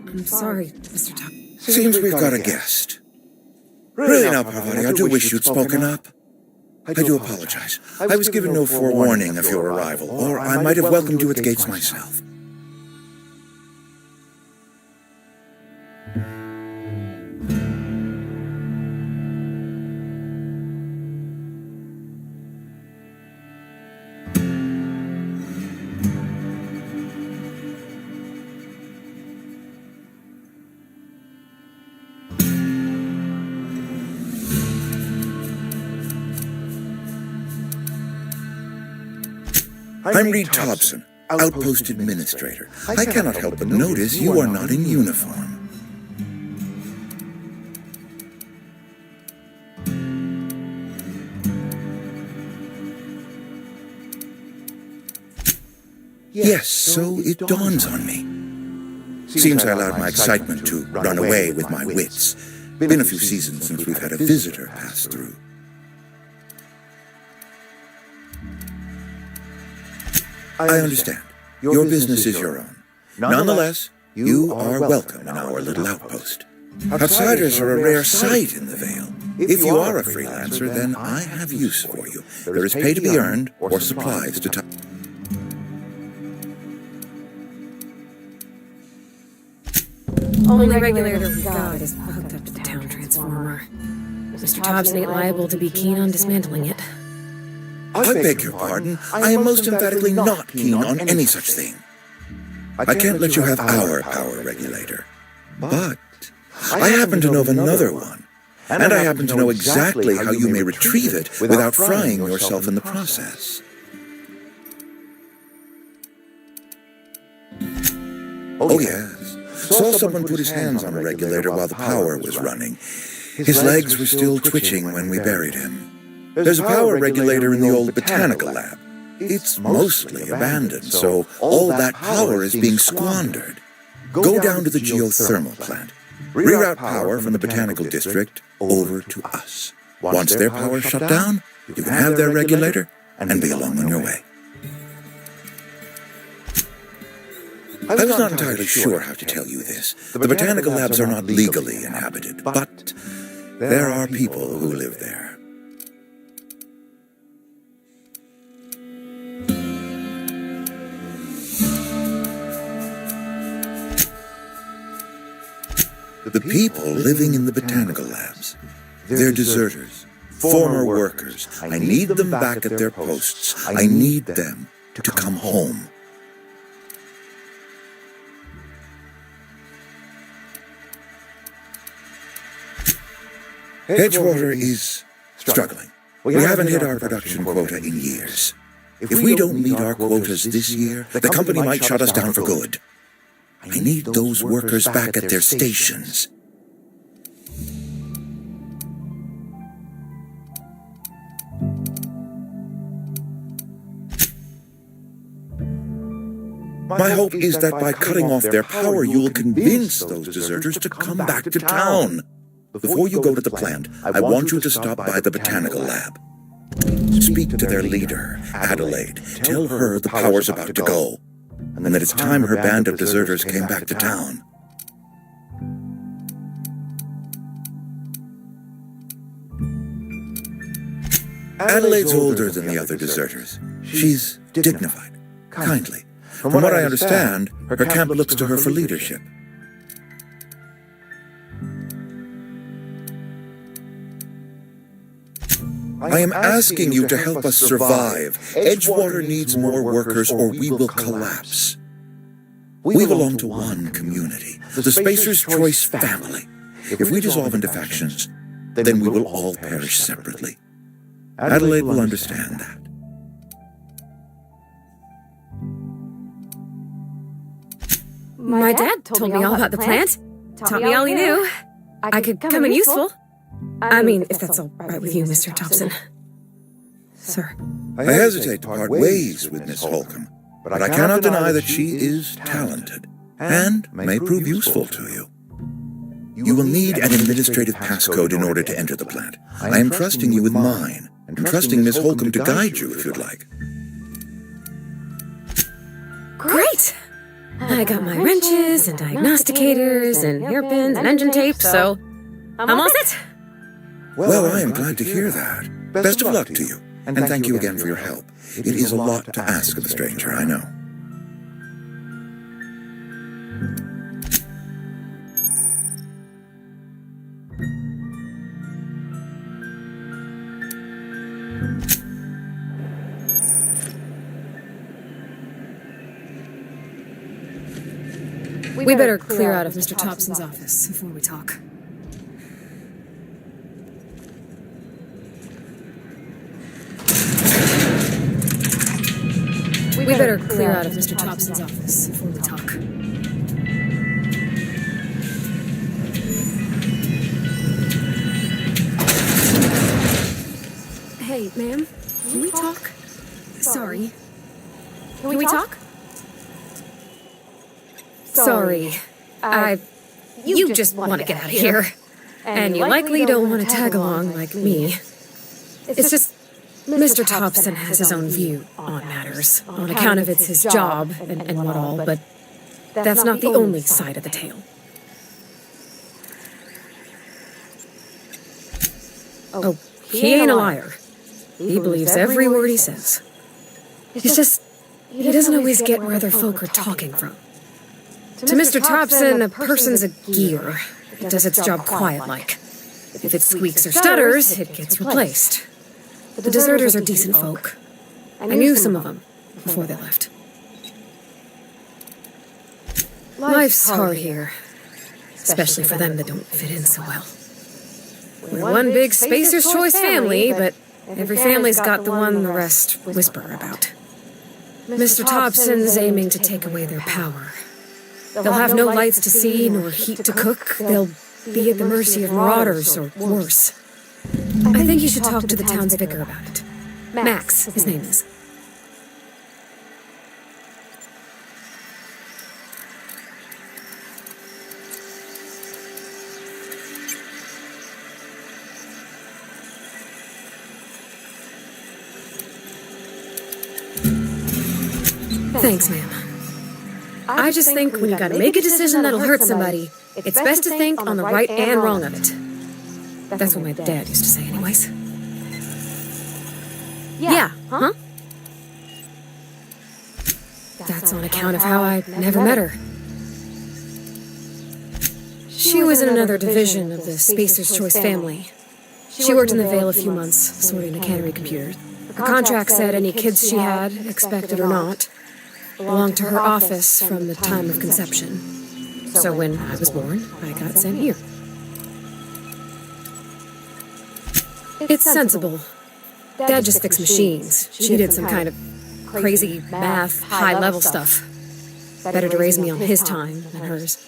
I'm sorry, Mr. Tuck. Seems we've got a guest. Really now, Parvati, I do wish you'd spoken up. I do apologize. I was given no forewarning of your arrival, or I might have welcomed you at the gates myself. I'm Reed Thompson, Outpost Administrator. I cannot help but notice you are not in uniform. Yes, so it dawns on me. Seems I allowed my excitement to run away with my wits. Been a few seasons since we've had a visitor pass through. I understand. Your business is your own. Nonetheless, you are welcome in our little outpost. Outsiders are a rare sight in the Vale. If you are a freelancer, then I have use for you. There is pay to be earned or supplies to Only regulator we got is hooked up to the town transformer. Mr. Thompson ain't liable to be keen on dismantling it. I beg your pardon. I am most emphatically not keen on any such thing. I can't let you have our power regulator. But I happen to know of another one. And I happen to know exactly how you may retrieve it without frying yourself in the process. Oh, yes. Saw someone put his hands on a regulator while the power was running. His legs were still twitching when we buried him. There's a power regulator in the old botanical lab. It's mostly abandoned, so all that power is being squandered. Go down to the geothermal plant. Reroute power from the botanical district over to us. Once their power shut down, you can have their regulator and be along on your way. I was not entirely sure how to tell you this. The botanical labs are not legally inhabited, but there are people who live there. The people living in the botanical labs, they're deserters, former workers. I need them back at their posts. I need them to come home. Edgewater is struggling. We haven't hit our production quota in years. If we don't meet our quotas this year, the company might shut us down for good. I need those workers back at their stations. My hope is that by cutting off their power, you will convince those deserters to come back to town. Before you go to the plant, I want you to stop by the botanical lab. Speak to their leader, Adelaide. Tell her the power's about to go, and that it's time her band of deserters came back to town. Adelaide's older than the other deserters. She's dignified, kindly. From what I understand, her camp looks to her for leadership. I am asking you to help us survive. Edgewater needs more workers or we will collapse. We belong to one community, the Spacer's Choice family. If we dissolve into factions, then we will all perish separately. Adelaide will understand that. My dad told me all about the plant. Taught me all he knew. I could come in useful. I mean, if that's all right with you, Mr. Thompson. Sir. I hesitate to part ways with Miss Holcomb, but I cannot deny that she is talented and may prove useful to you. You will need an administrative passcode in order to enter the plant. I am trusting you with mine, and trusting Miss Holcomb to guide you if you'd like. Great! I got my wrenches and diagnosticators and hairpins and engine tape, so I'm all set. Well, I am glad to hear that. Best of luck to you, and thank you again for your help. It is a lot to ask of a stranger, I know. We better clear out of Mr. Thompson's office before we talk. We better clear out of Mr. Thompson's office before we talk. Hey, ma'am, can we talk? Sorry. Can we talk? Sorry. You just want to get out of here. And you likely don't want to tag along like me. It's just, Mr. Thompson has his own view on matters, on account of it's his job and what all, but that's not the only side of the tale. Oh, he ain't a liar. He believes every word he says. It's just, he doesn't always get where other folk are talking from. To Mr. Thompson, a person's a gear. It does its job quiet-like. If it squeaks or stutters, it gets replaced. The deserters are decent folk. I knew some of them before they left. Life's hard here, especially for them that don't fit in so well. We're one big Spacer's Choice family, but every family's got the one the rest whisper about. Mr. Thompson's aiming to take away their power. They'll have no lights to see, nor heat to cook. They'll be at the mercy of marauders, or worse. I think you should talk to the town's vicar about it. Max, his name is. Thanks, ma'am. I just think when you gotta make a decision that'll hurt somebody, it's best to think on the right and wrong of it. That's what my dad used to say anyways. Yeah, huh? That's on account of how I never met her. She was in another division of the Spacer's Choice family. She worked in the Vale a few months, sorting a cannery computers. Her contract said any kids she had, expected or not, belonged to her office from the time of conception. So when I was born, I got sent here. It's sensible. Dad just fixed machines. She did some kind of crazy math, high-level stuff. Better to raise me on his time than hers.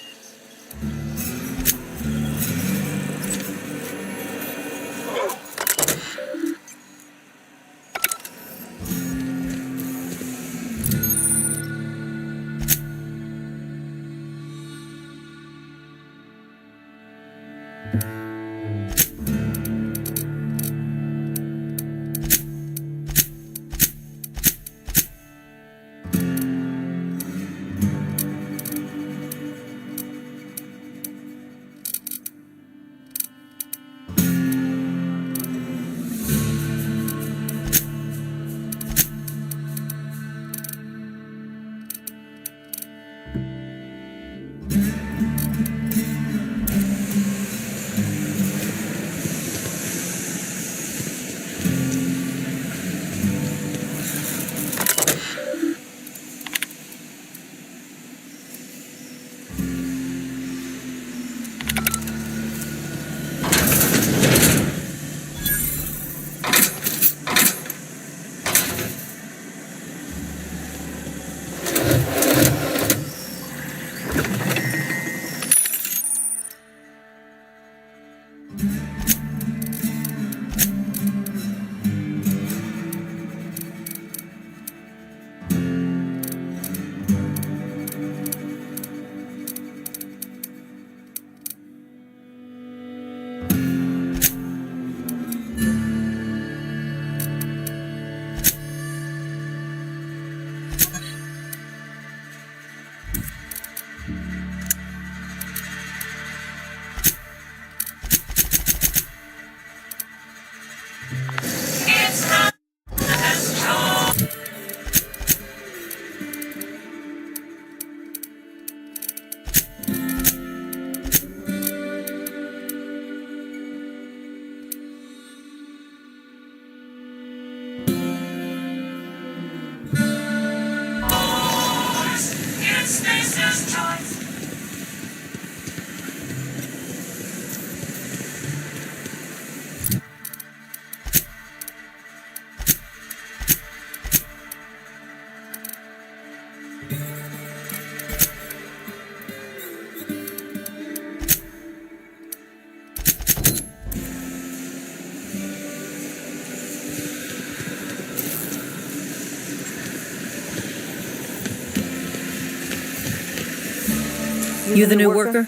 You the new worker?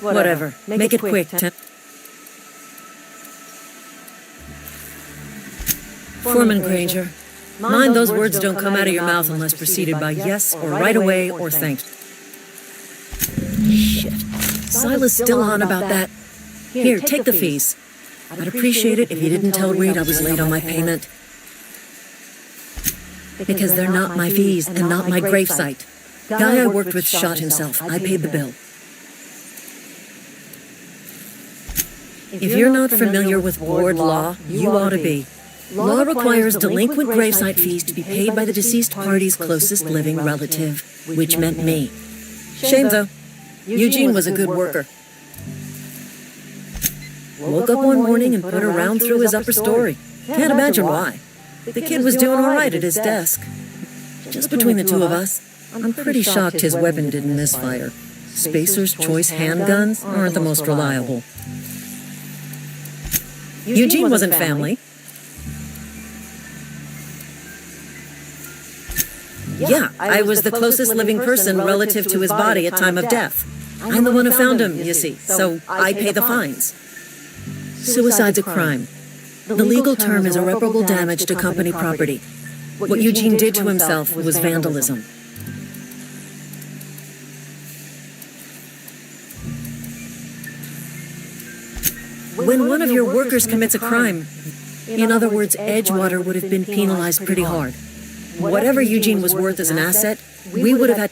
Whatever. Make it quick. Foreman Granger, mind those words don't come out of your mouth unless preceded by yes or right away or thanks. Shit. Silas still on about that. Here, take the fees. I'd appreciate it if you didn't tell Reed I was late on my payment. Because they're not my fees and not my gravesite. Guy I worked with shot himself. I paid the bill. If you're not familiar with ward law, you ought to be. Law requires delinquent gravesite fees to be paid by the deceased party's closest living relative, which meant me. Shame, though. Eugene was a good worker. Woke up one morning and put a round through his upper story. Can't imagine why. The kid was doing all right at his desk. Just between the two of us, I'm pretty shocked his weapon didn't misfire. Spacer's Choice handguns aren't the most reliable. Eugene wasn't family. Yeah, I was the closest living person relative to his body at time of death. I'm the one who found him, you see, so I pay the fines. Suicide's a crime. The legal term is irreparable damage to company property. What Eugene did to himself was vandalism. When one of your workers commits a crime, in other words, Edgewater would have been penalized pretty hard. Whatever Eugene was worth as an asset, we would have had...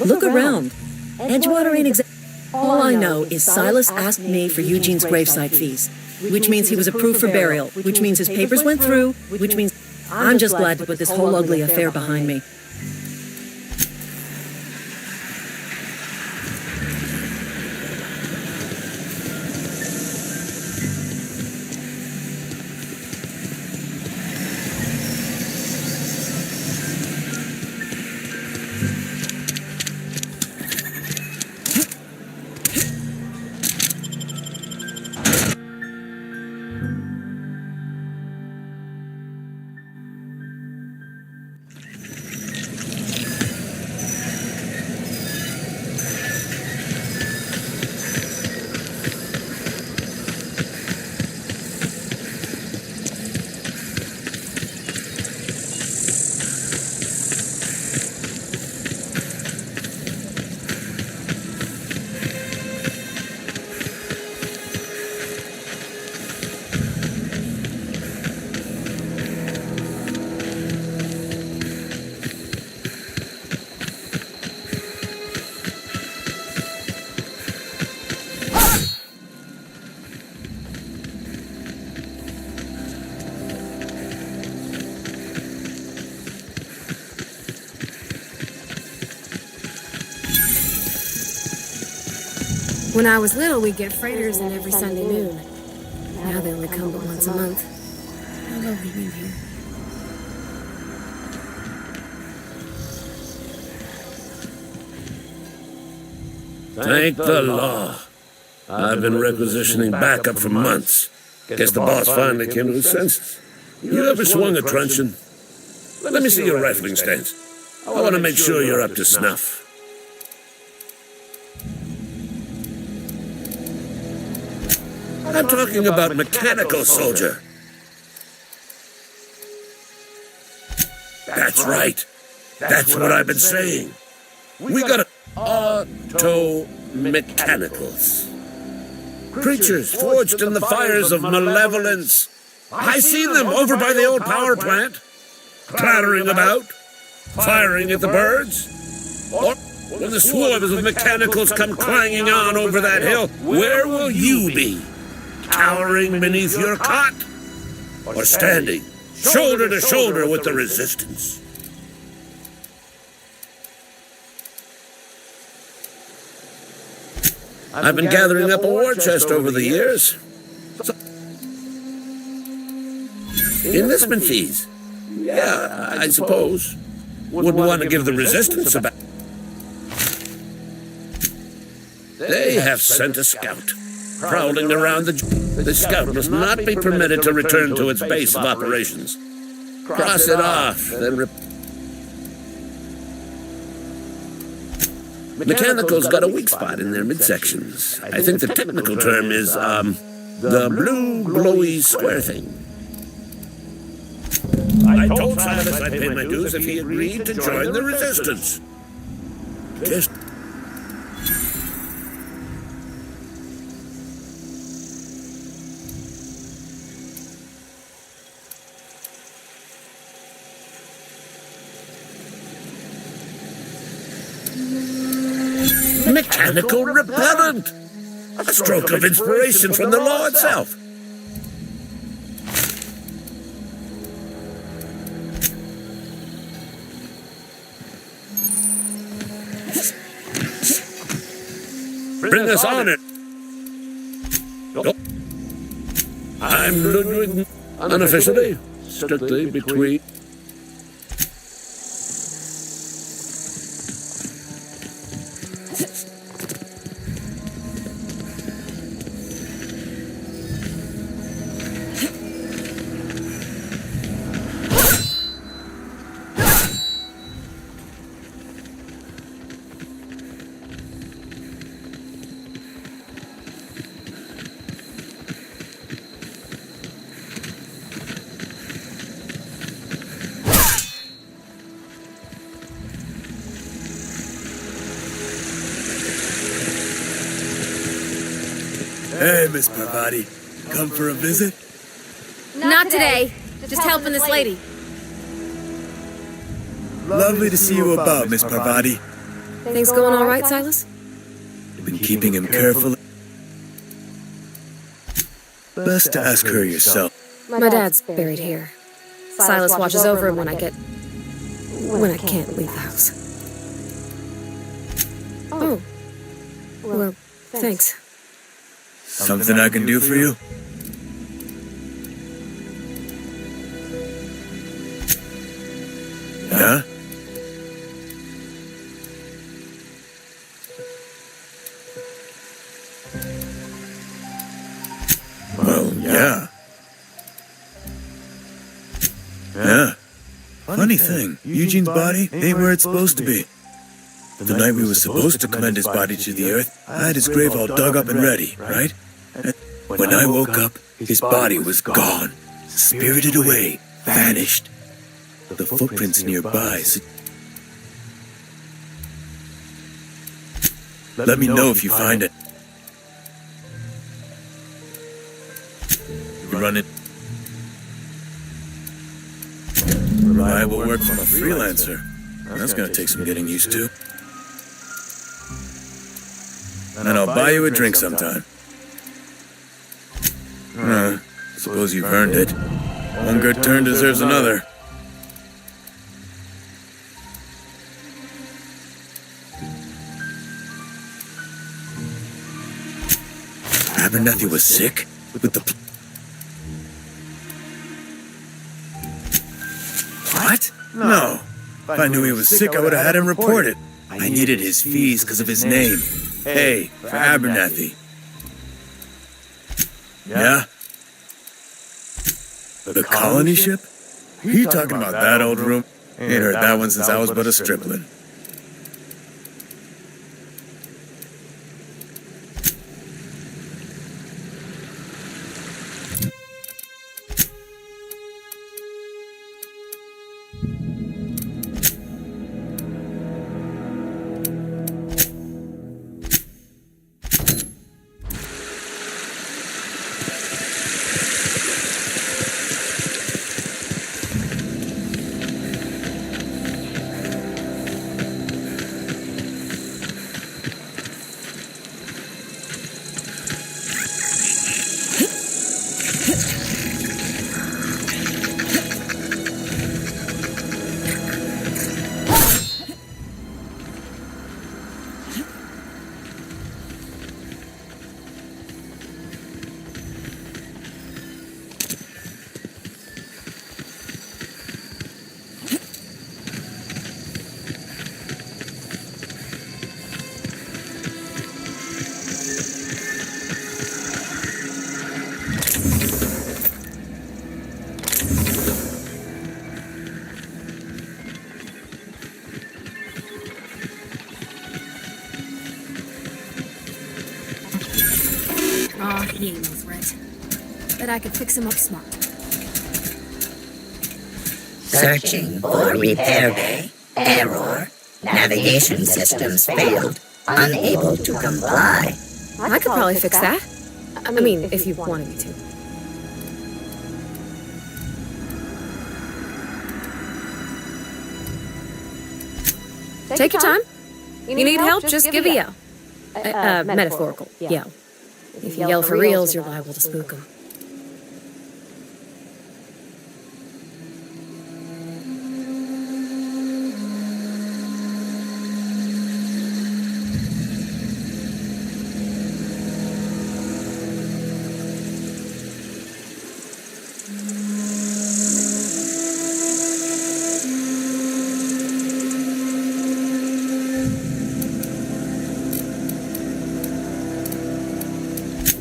Look around. Edgewater ain't exactly... All I know is Silas asked me for Eugene's gravesite fees. which means he was approved for burial, which means his papers went through, which means I'm just glad to put this whole ugly affair behind me. When I was little, we'd get freighters in every Sunday noon. Now they only come but once a month. How lovely being here. Thank the law. I've been requisitioning backup for months. Guess the boss finally came to his senses. You ever swung a truncheon? Let me see your rifling stance. I want to make sure you're up to snuff. I'm talking about mechanical soldier. That's right. That's what I've been saying. We got auto-mechanicals. Creatures forged in the fires of malevolence. I see them over by the old power plant, clattering about, firing at the birds. Or when the swarms of mechanicals come clanging on over that hill, where will you be? Cowering beneath your cot? Or standing shoulder to shoulder with the resistance? I've been gathering up a war chest over the years. Enlistment fees. Yeah, I suppose. Wouldn't want to give the resistance a back. They have sent a scout. Prowling around the scout must not be permitted to return to its base of operations. Cross it off, then Mechanicals got a weak spot in their midsections. I think the technical term is, the blue glowy square thing. I told Silas I'd pay my dues if he agreed to join the resistance. Just... Mechanical repellent! A stroke of inspiration from the law itself. Bring us honor. I'm Ludwig, unofficially, strictly between... Hey, Miss Parvati. Come for a visit? Not today. Just helping this lady. Lovely to see you about, Miss Parvati. Things going all right, Silas? You've been keeping him carefully. Best to ask her yourself. My dad's buried here. Silas watches over him when I can't leave the house. Oh. Well, thanks. Something I can do for you? Yeah? Well, yeah. Yeah. Funny thing, Eugene's body ain't where it's supposed to be. The night we were supposed to commend his body to the earth, I had his grave all dug up and ready, right? And when I woke up, his body was gone, spirited away, vanished. The footprints nearby. Let me know if you find it. You run it. Reliable work from a freelancer. That's gonna take some getting used to. And I'll buy you a drink sometime. Suppose you've earned it. One good turn deserves another. Abernathy was sick? With the... What? No. If I knew he was sick, I would have had him report it. I needed his fees because of his name. A for Abernathy. Yeah? The colony ship? You talking about that old room? Ain't heard that one since I was but a stripling. He ain't no threat. But I could fix him up smart. Searching for repair bay. Error. Navigation systems failed. Unable to comply. I could probably fix that. I mean, if you wanted me to. Take your time. You need help? Just give a yell. Metaphorical yell. If you yell for reals, you're liable to spook them.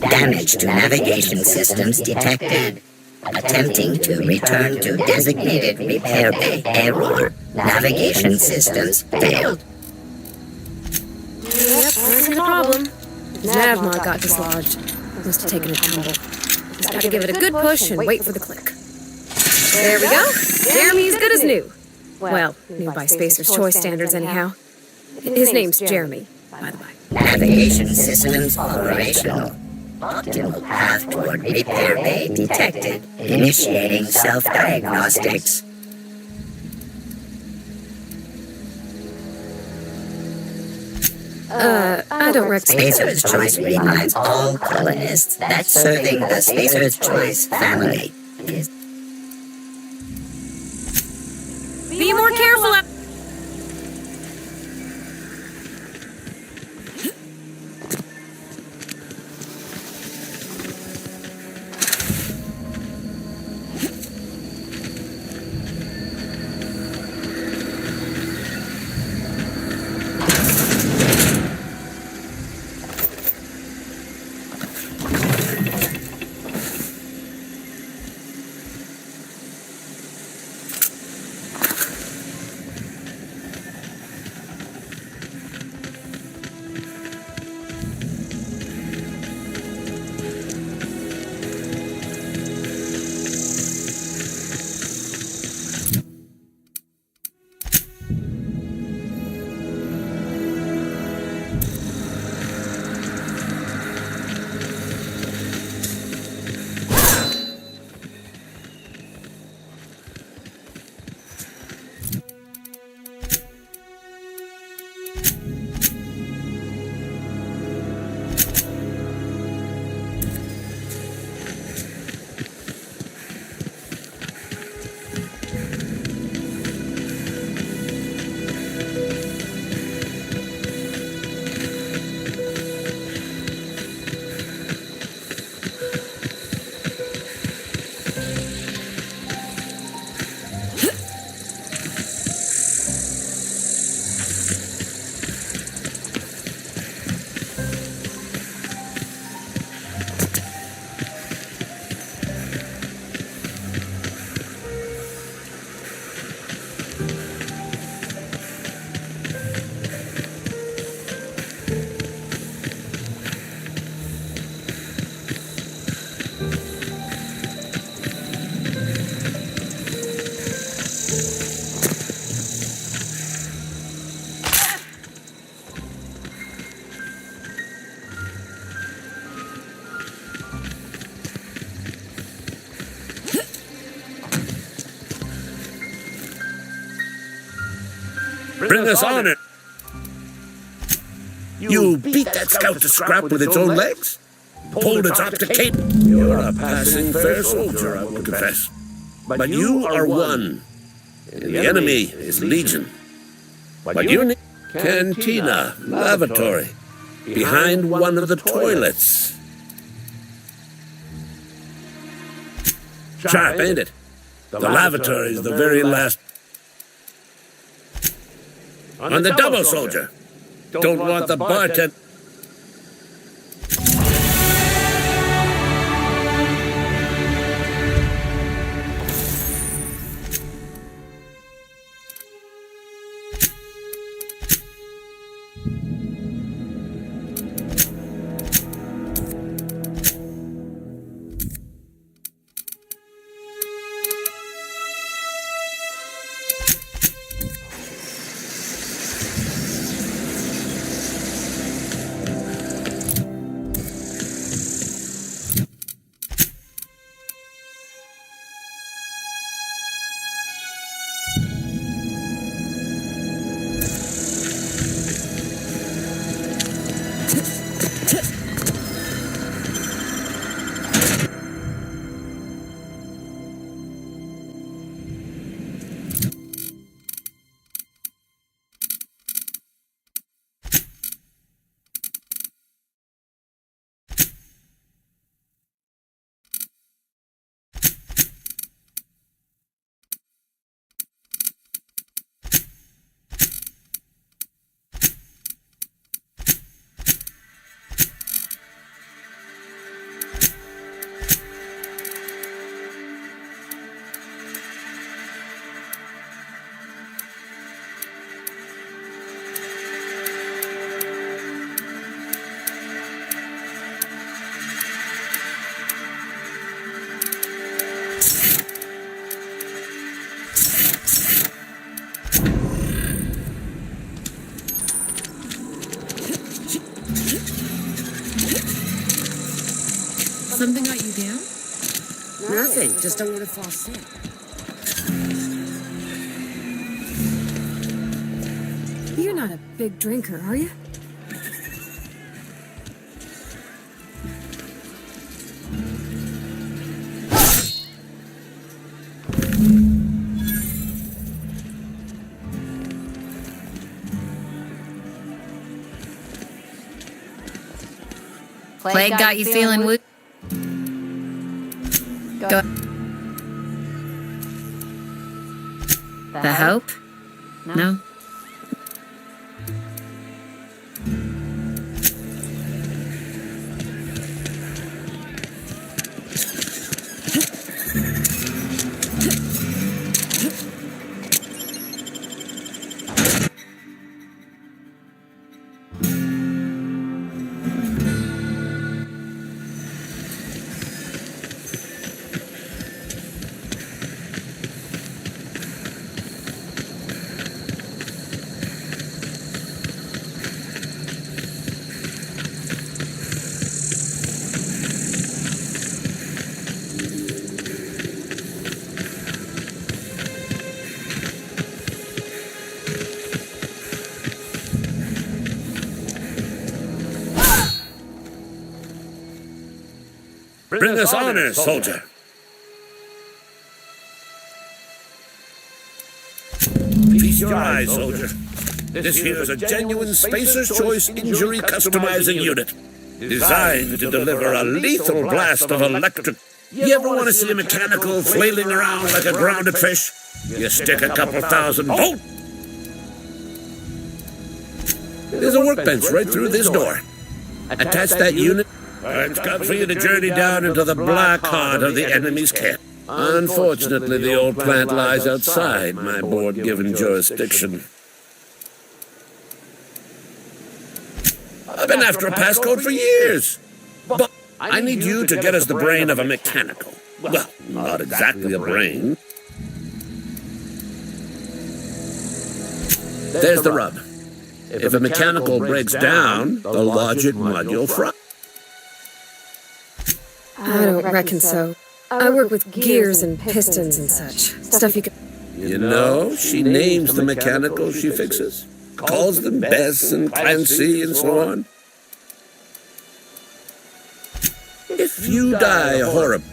Damage to navigation systems detected. Attempting to return to designated repair bay. Error. Navigation systems failed. Yep, there's the problem. His navmod got dislodged. Must have taken a tumble. Just gotta give it a good push and wait for the click. There we go. Jeremy's good as new. Well, new by Spacer's Choice standards anyhow. His name's Jeremy, by the way. Navigation systems operational. Optimal path toward repair bay detected. Initiating self-diagnostics. I don't recognize. Spacer's Choice reminds all colonists that serving the Spacer's Choice family is... Be more careful. Bring us honor. You beat that scout to scrap with its own legs? Pulled its up to Cape? You're a passing fair soldier, I will confess. But you are one, and the enemy is legion. But you need cantina, lavatory, behind one of the toilets. Sharp, ain't it? The lavatory is the very last. On the double, soldier. Don't want the bartender. Something got you down? Nothing. Just don't want to fall sick. You're not a big drinker, are you? Plague got you feeling woo? Go. The hope? No? Bring us honor, soldier. Feast your eyes, soldier. This here is a genuine Spacer's Choice injury customizing unit, designed to deliver a lethal blast of electric. You ever want to see a mechanical flailing around like a grounded fish? You stick a couple thousand volt. There's a workbench right through this door. Attach that unit. It's got for you to journey down into the black heart of the enemy's camp. Unfortunately, the old plant lies outside my board-given jurisdiction. I've been after a passcode for years, but I need you to get us the brain of a mechanical. Well, not exactly a brain. There's the rub. If a mechanical breaks down, the logic module fries. I don't reckon so. I work with gears and pistons and such. Stuff you can... You know, she names the mechanicals she fixes. Calls them Bess and Clancy and so on. If you die horribly,